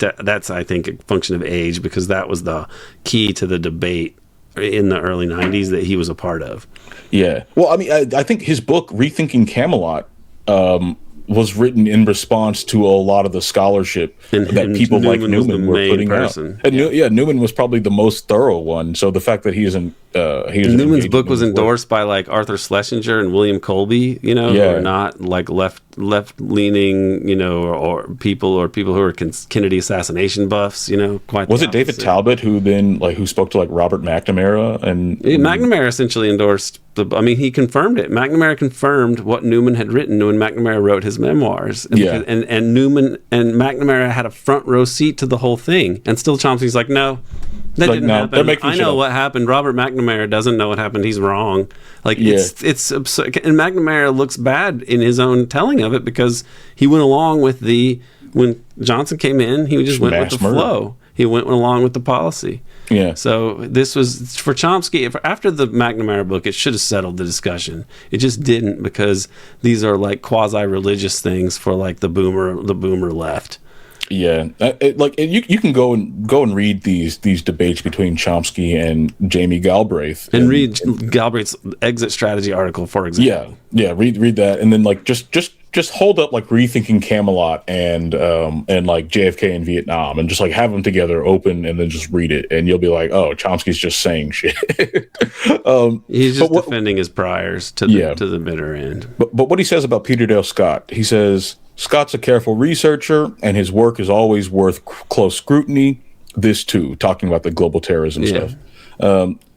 I think a function of age, because that was the key to the debate in the early 90s that he was a part of. Yeah. Well, I mean, I think his book Rethinking Camelot was written in response to a lot of the scholarship that people like Newman were putting out. And Newman was probably the most thorough one. So the fact that he isn't Newman's book was endorsed by like Arthur Schlesinger and William Colby, who are not like left leaning, or people who are Kennedy assassination buffs, quite. Was it David Talbot who spoke to like Robert McNamara and McNamara essentially endorsed he confirmed it. McNamara confirmed what Newman had written when McNamara wrote his memoirs. And Newman and McNamara had a front row seat to the whole thing. And still Chomsky's like, no, that didn't happen. I know what happened. Robert McNamara doesn't know what happened. He's wrong. It's absurd. And McNamara looks bad in his own telling of it because he went along with when Johnson came in, he just went with the flow. He went along with the policy. Yeah. So this was for Chomsky. After the McNamara book, it should have settled the discussion. It just didn't, because these are like quasi-religious things for like the boomer left. Yeah, you can go and read these debates between Chomsky and Jamie Galbraith, and read Galbraith's exit strategy article, for example. Yeah, read that, and then like just hold up like Rethinking Camelot and like JFK in Vietnam, and just like have them together open, and then just read it, and you'll be like, oh, Chomsky's just saying shit. He's just defending his priors to the bitter end. But what he says about Peter Dale Scott, he says Scott's a careful researcher, and his work is always worth close scrutiny. This too, talking about the global terrorism stuff.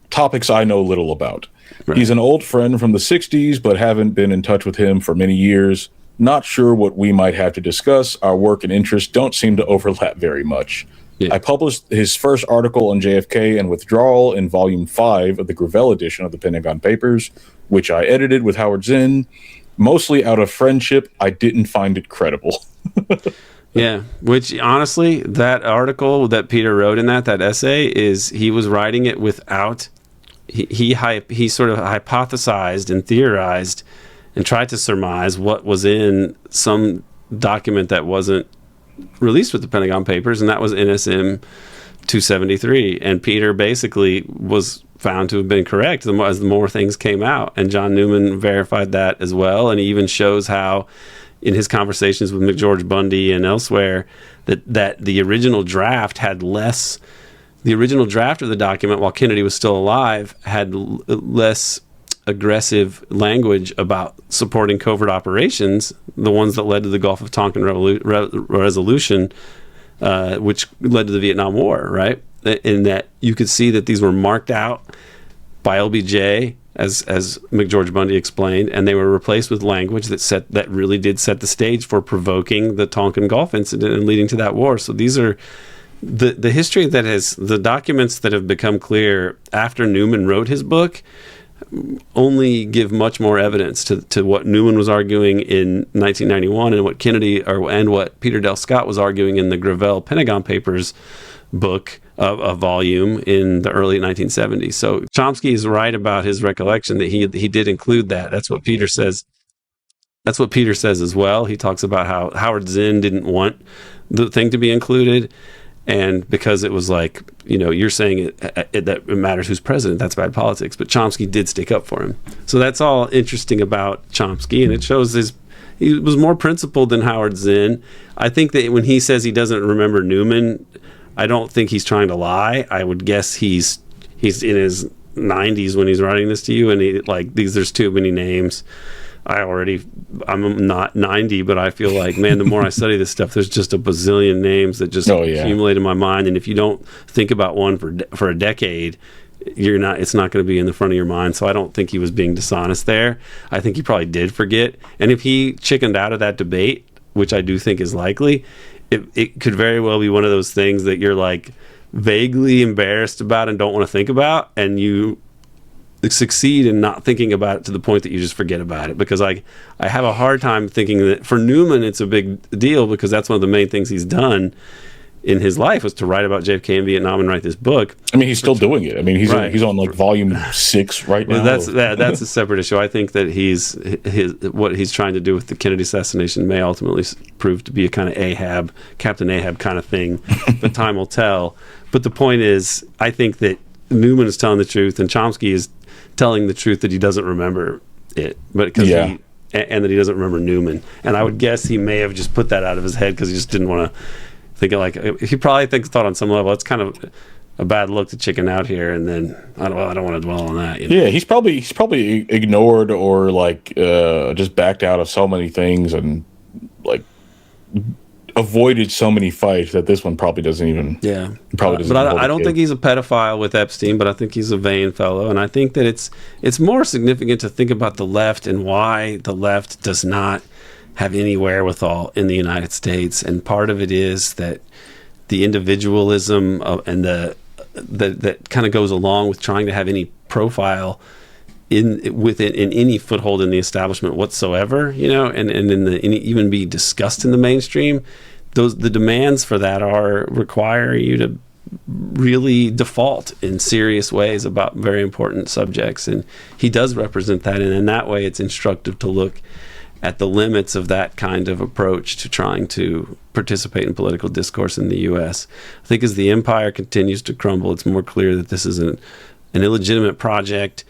Topics I know little about. Right. He's an old friend from the 60s, but haven't been in touch with him for many years. Not sure what we might have to discuss. Our work and interests don't seem to overlap very much. Yeah. I published his first article on JFK and withdrawal in Volume 5 of the Gravel edition of the Pentagon Papers, which I edited with Howard Zinn. Mostly out of friendship, I didn't find it credible. Yeah, which honestly, that article that Peter wrote in that essay he was writing it without, he sort of hypothesized and theorized and tried to surmise what was in some document that wasn't released with the Pentagon Papers, and that was NSM 273. And Peter basically was found to have been correct as the more things came out, and John Newman verified that as well. And he even shows how in his conversations with McGeorge Bundy and elsewhere that the original draft had less, the original draft of the document while Kennedy was still alive had less aggressive language about supporting covert operations, the ones that led to the Gulf of Tonkin resolution, which led to the Vietnam War, right? In that you could see that these were marked out by LBJ, as McGeorge Bundy explained, and they were replaced with language that really did set the stage for provoking the Tonkin Gulf incident and leading to that war. So these are the history that has, the documents that have become clear after Newman wrote his book only give much more evidence to what Newman was arguing in 1991 and what and what Peter Dale Scott was arguing in the Gravel Pentagon Papers book, a volume in the early 1970s. So Chomsky is right about his recollection that he did include that. That's what Peter says. That's what Peter says as well. He talks about how Howard Zinn didn't want the thing to be included, and because it was like, you're saying that it matters who's president, that's bad politics. But Chomsky did stick up for him. So that's all interesting about Chomsky, and it shows he was more principled than Howard Zinn. I think that when he says he doesn't remember Newman, I don't think he's trying to lie. I would guess he's in his 90s when he's writing this to you, and there's too many names. I'm not 90, but I feel like, man, the more I study this stuff, there's just a bazillion names that just accumulate in my mind. And if you don't think about one for a decade, it's not going to be in the front of your mind. So I don't think he was being dishonest there. I think he probably did forget. And if he chickened out of that debate, which I do think is likely, it could very well be one of those things that you're like vaguely embarrassed about and don't want to think about, and you succeed in not thinking about it to the point that you just forget about it. Because I have a hard time thinking that for Newman it's a big deal, because that's one of the main things he's done in his life was to write about JFK in Vietnam and write this book. I mean, he's still doing it. I mean, he's on like volume 6 right now. Well, that's a separate issue. I think that what he's trying to do with the Kennedy assassination may ultimately prove to be a kind of Captain Ahab kind of thing, but time will tell. But the point is, I think that Newman is telling the truth, and Chomsky is telling the truth that he doesn't remember it, and that he doesn't remember Newman. And I would guess he may have just put that out of his head because he just didn't want to think of, like, he probably thought on some level it's kind of a bad look to chicken out here, and then I don't want to dwell on that. Yeah, he's probably ignored or like just backed out of so many things and like avoided so many fights that this one probably doesn't even. Yeah, probably doesn't. But I don't think he's a pedophile with Epstein, but I think he's a vain fellow, and I think that it's more significant to think about the left and why the left does not have any wherewithal in the United States. And part of it is that the individualism and that kind of goes along with trying to have any profile in any foothold in the establishment whatsoever, and even be discussed in the mainstream. The demands for that require you to really default in serious ways about very important subjects, and he does represent that. And in that way, it's instructive to look at the limits of that kind of approach to trying to participate in political discourse in the U.S. I think as the empire continues to crumble, it's more clear that this is an illegitimate project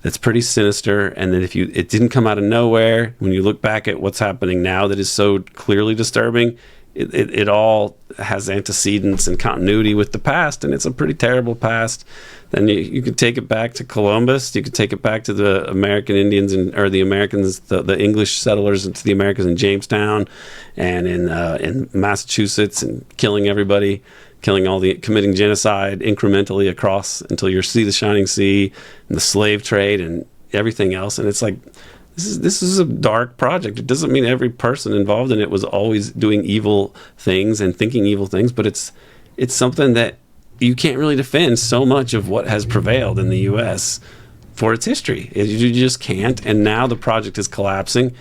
that's pretty sinister, and that if it didn't come out of nowhere, when you look back at what's happening now that is so clearly disturbing, it all has antecedents and continuity with the past, and it's a pretty terrible past. Then you could take it back to Columbus, you could take it back to the American Indians or the Americans, the English settlers, and to the Americans in Jamestown and in Massachusetts, and killing everybody, committing genocide incrementally across until you see the Shining Sea and the slave trade and everything else. And it's like, this is a dark project. It doesn't mean every person involved in it was always doing evil things and thinking evil things, but it's something that you can't really defend so much of what has prevailed in the U.S. for its history. You just can't. And now the project is collapsing,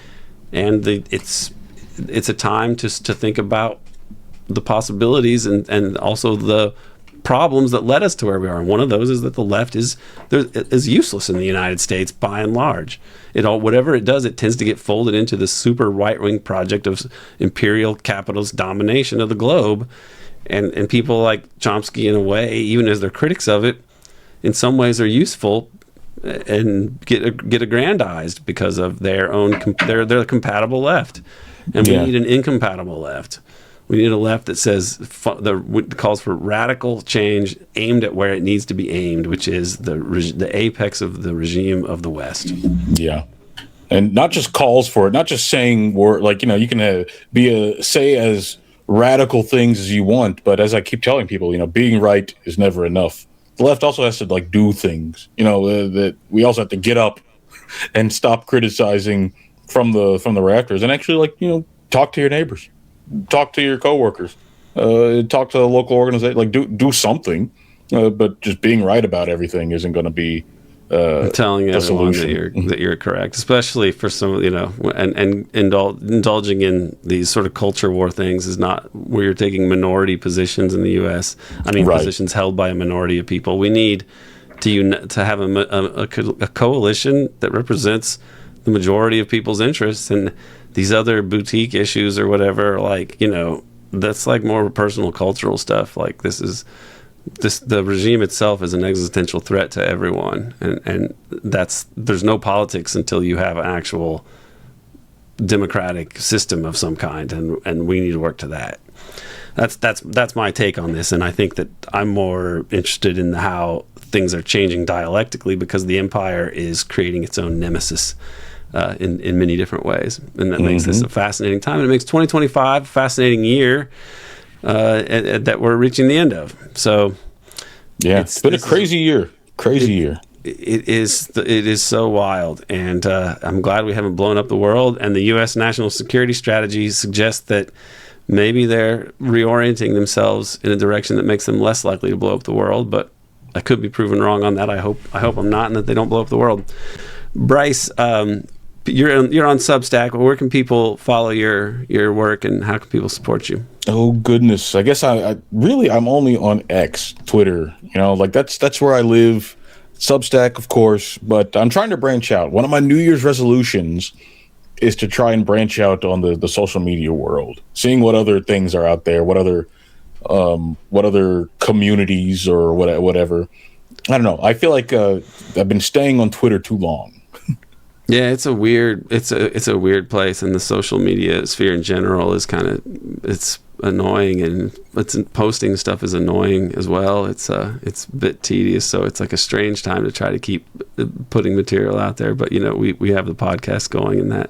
and it's a time to think about the possibilities and also the problems that led us to where we are. And one of those is that the left is useless in the United States by and large. Whatever it does, it tends to get folded into the super right-wing project of imperial capitalist domination of the globe. And people like Chomsky, in a way, even as they're critics of it, in some ways are useful and get aggrandized because of their own they're the compatible left. And we need an incompatible left. We need a left that calls for radical change aimed at where it needs to be aimed, which is the apex of the regime of the West. Yeah. And not just calls for it, not just saying you can say as radical things as you want, but as I keep telling people, being right is never enough. The left also has to do things, that we also have to get up and stop criticizing from the rafters and actually talk to your neighbors. Talk to your coworkers, talk to the local organization, do something, but just being right about everything isn't going to be telling everyone that you're correct, especially for some, and indulging in these sort of culture war things is not where you're taking minority positions in the U.S. Positions held by a minority of people. We need to have a coalition that represents the majority of people's interests, and these other boutique issues or whatever, that's like more personal cultural stuff. Like the regime itself is an existential threat to everyone, and there's no politics until you have an actual democratic system of some kind, and we need to work to that. That's my take on this, and I think that I'm more interested in how things are changing dialectically, because the empire is creating its own nemesis in many different ways, and that makes this a fascinating time, and it makes 2025 a fascinating year that we're reaching the end of. So yeah, it's been a crazy year. It is so wild, and I'm glad we haven't blown up the world. And the U.S. national security strategy suggests that maybe they're reorienting themselves in a direction that makes them less likely to blow up the world. But I could be proven wrong on that. I hope I'm not, and that they don't blow up the world. Bryce, you're on Substack. Where can people follow your work, and how can people support you? Oh goodness, I guess I'm only on X, Twitter. Like that's where I live. Substack, of course, but I'm trying to branch out. One of my New Year's resolutions is to try and branch out on the social media world, seeing what other things are out there, what other communities or whatever. I don't know. I feel like I've been staying on Twitter too long. Yeah, it's a weird place, and the social media sphere in general is it's annoying, and posting stuff is annoying as well. It's a bit tedious, so it's like a strange time to try to keep putting material out there. But we have the podcast going, and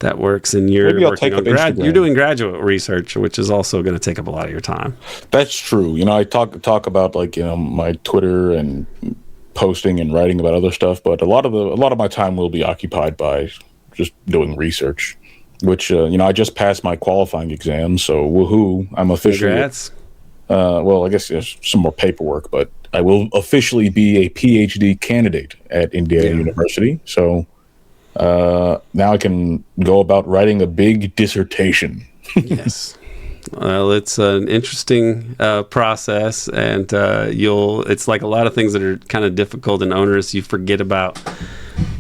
that works. And you're working on you're doing graduate research, which is also going to take up a lot of your time. That's true. I talk about my Twitter and posting and writing about other stuff, but a lot of my time will be occupied by just doing research, which I just passed my qualifying exam, so woohoo! I'm officially. Congrats. Well, I guess there's some more paperwork, but I will officially be a PhD candidate at Indiana University. So now I can go about writing a big dissertation. Yes. Well, it's an interesting process, and it's like a lot of things that are kind of difficult and onerous. You forget about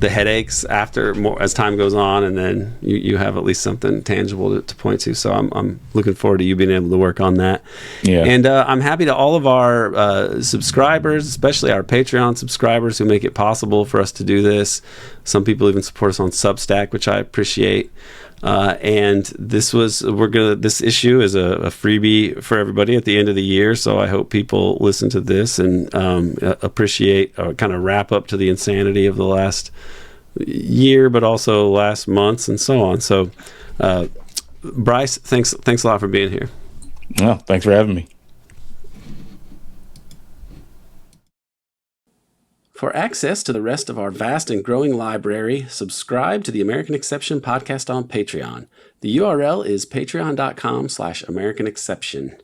the headaches as time goes on, and then you have at least something tangible to point to. So I'm looking forward to you being able to work on that. Yeah. And I'm happy to all of our subscribers, especially our Patreon subscribers, who make it possible for us to do this. Some people even support us on Substack, which I appreciate. And this issue is a freebie for everybody at the end of the year. So I hope people listen to this and appreciate or kind of wrap up to the insanity of the last year, but also last months and so on. So, Bryce, thanks a lot for being here. No, thanks for having me. For access to the rest of our vast and growing library, subscribe to the American Exception podcast on Patreon. The URL is patreon.com/American Exception.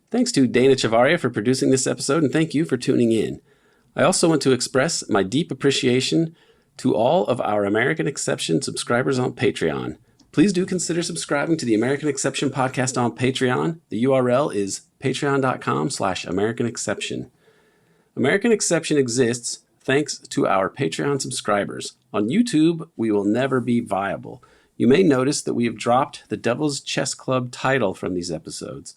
Thanks to Dana Chavarria for producing this episode, and thank you for tuning in. I also want to express my deep appreciation to all of our American Exception subscribers on Patreon. Please do consider subscribing to the American Exception podcast on Patreon. The URL is patreon.com/American Exception. American Exception exists thanks to our Patreon subscribers. On YouTube, we will never be viable. You may notice that we have dropped the Devil's Chess Club title from these episodes.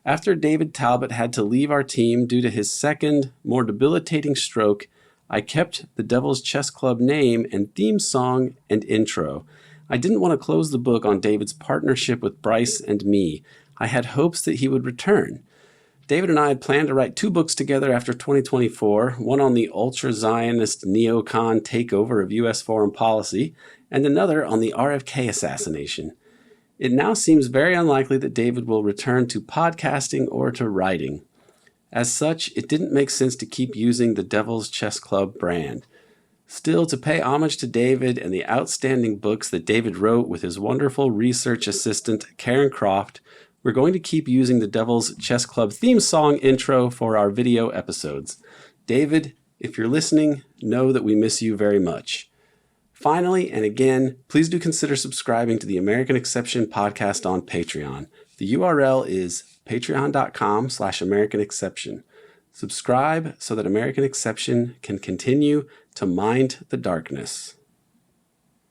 After David Talbot had to leave our team due to his second, more debilitating stroke, I kept the Devil's Chess Club name and theme song and intro. I didn't want to close the book on David's partnership with Bryce and me. I had hopes that he would return. David and I had planned to write 2 books together after 2024, one on the ultra-Zionist neocon takeover of U.S. foreign policy, and another on the RFK assassination. It now seems very unlikely that David will return to podcasting or to writing. As such, it didn't make sense to keep using the Devil's Chess Club brand. Still, to pay homage to David and the outstanding books that David wrote with his wonderful research assistant, Karen Croft, we're going to keep using the Devil's Chess Club theme song intro for our video episodes. David, if you're listening, know that we miss you very much. Finally, and again, please do consider subscribing to the American Exception podcast on Patreon. The URL is patreon.com/American Exception. Subscribe so that American Exception can continue to mind the darkness.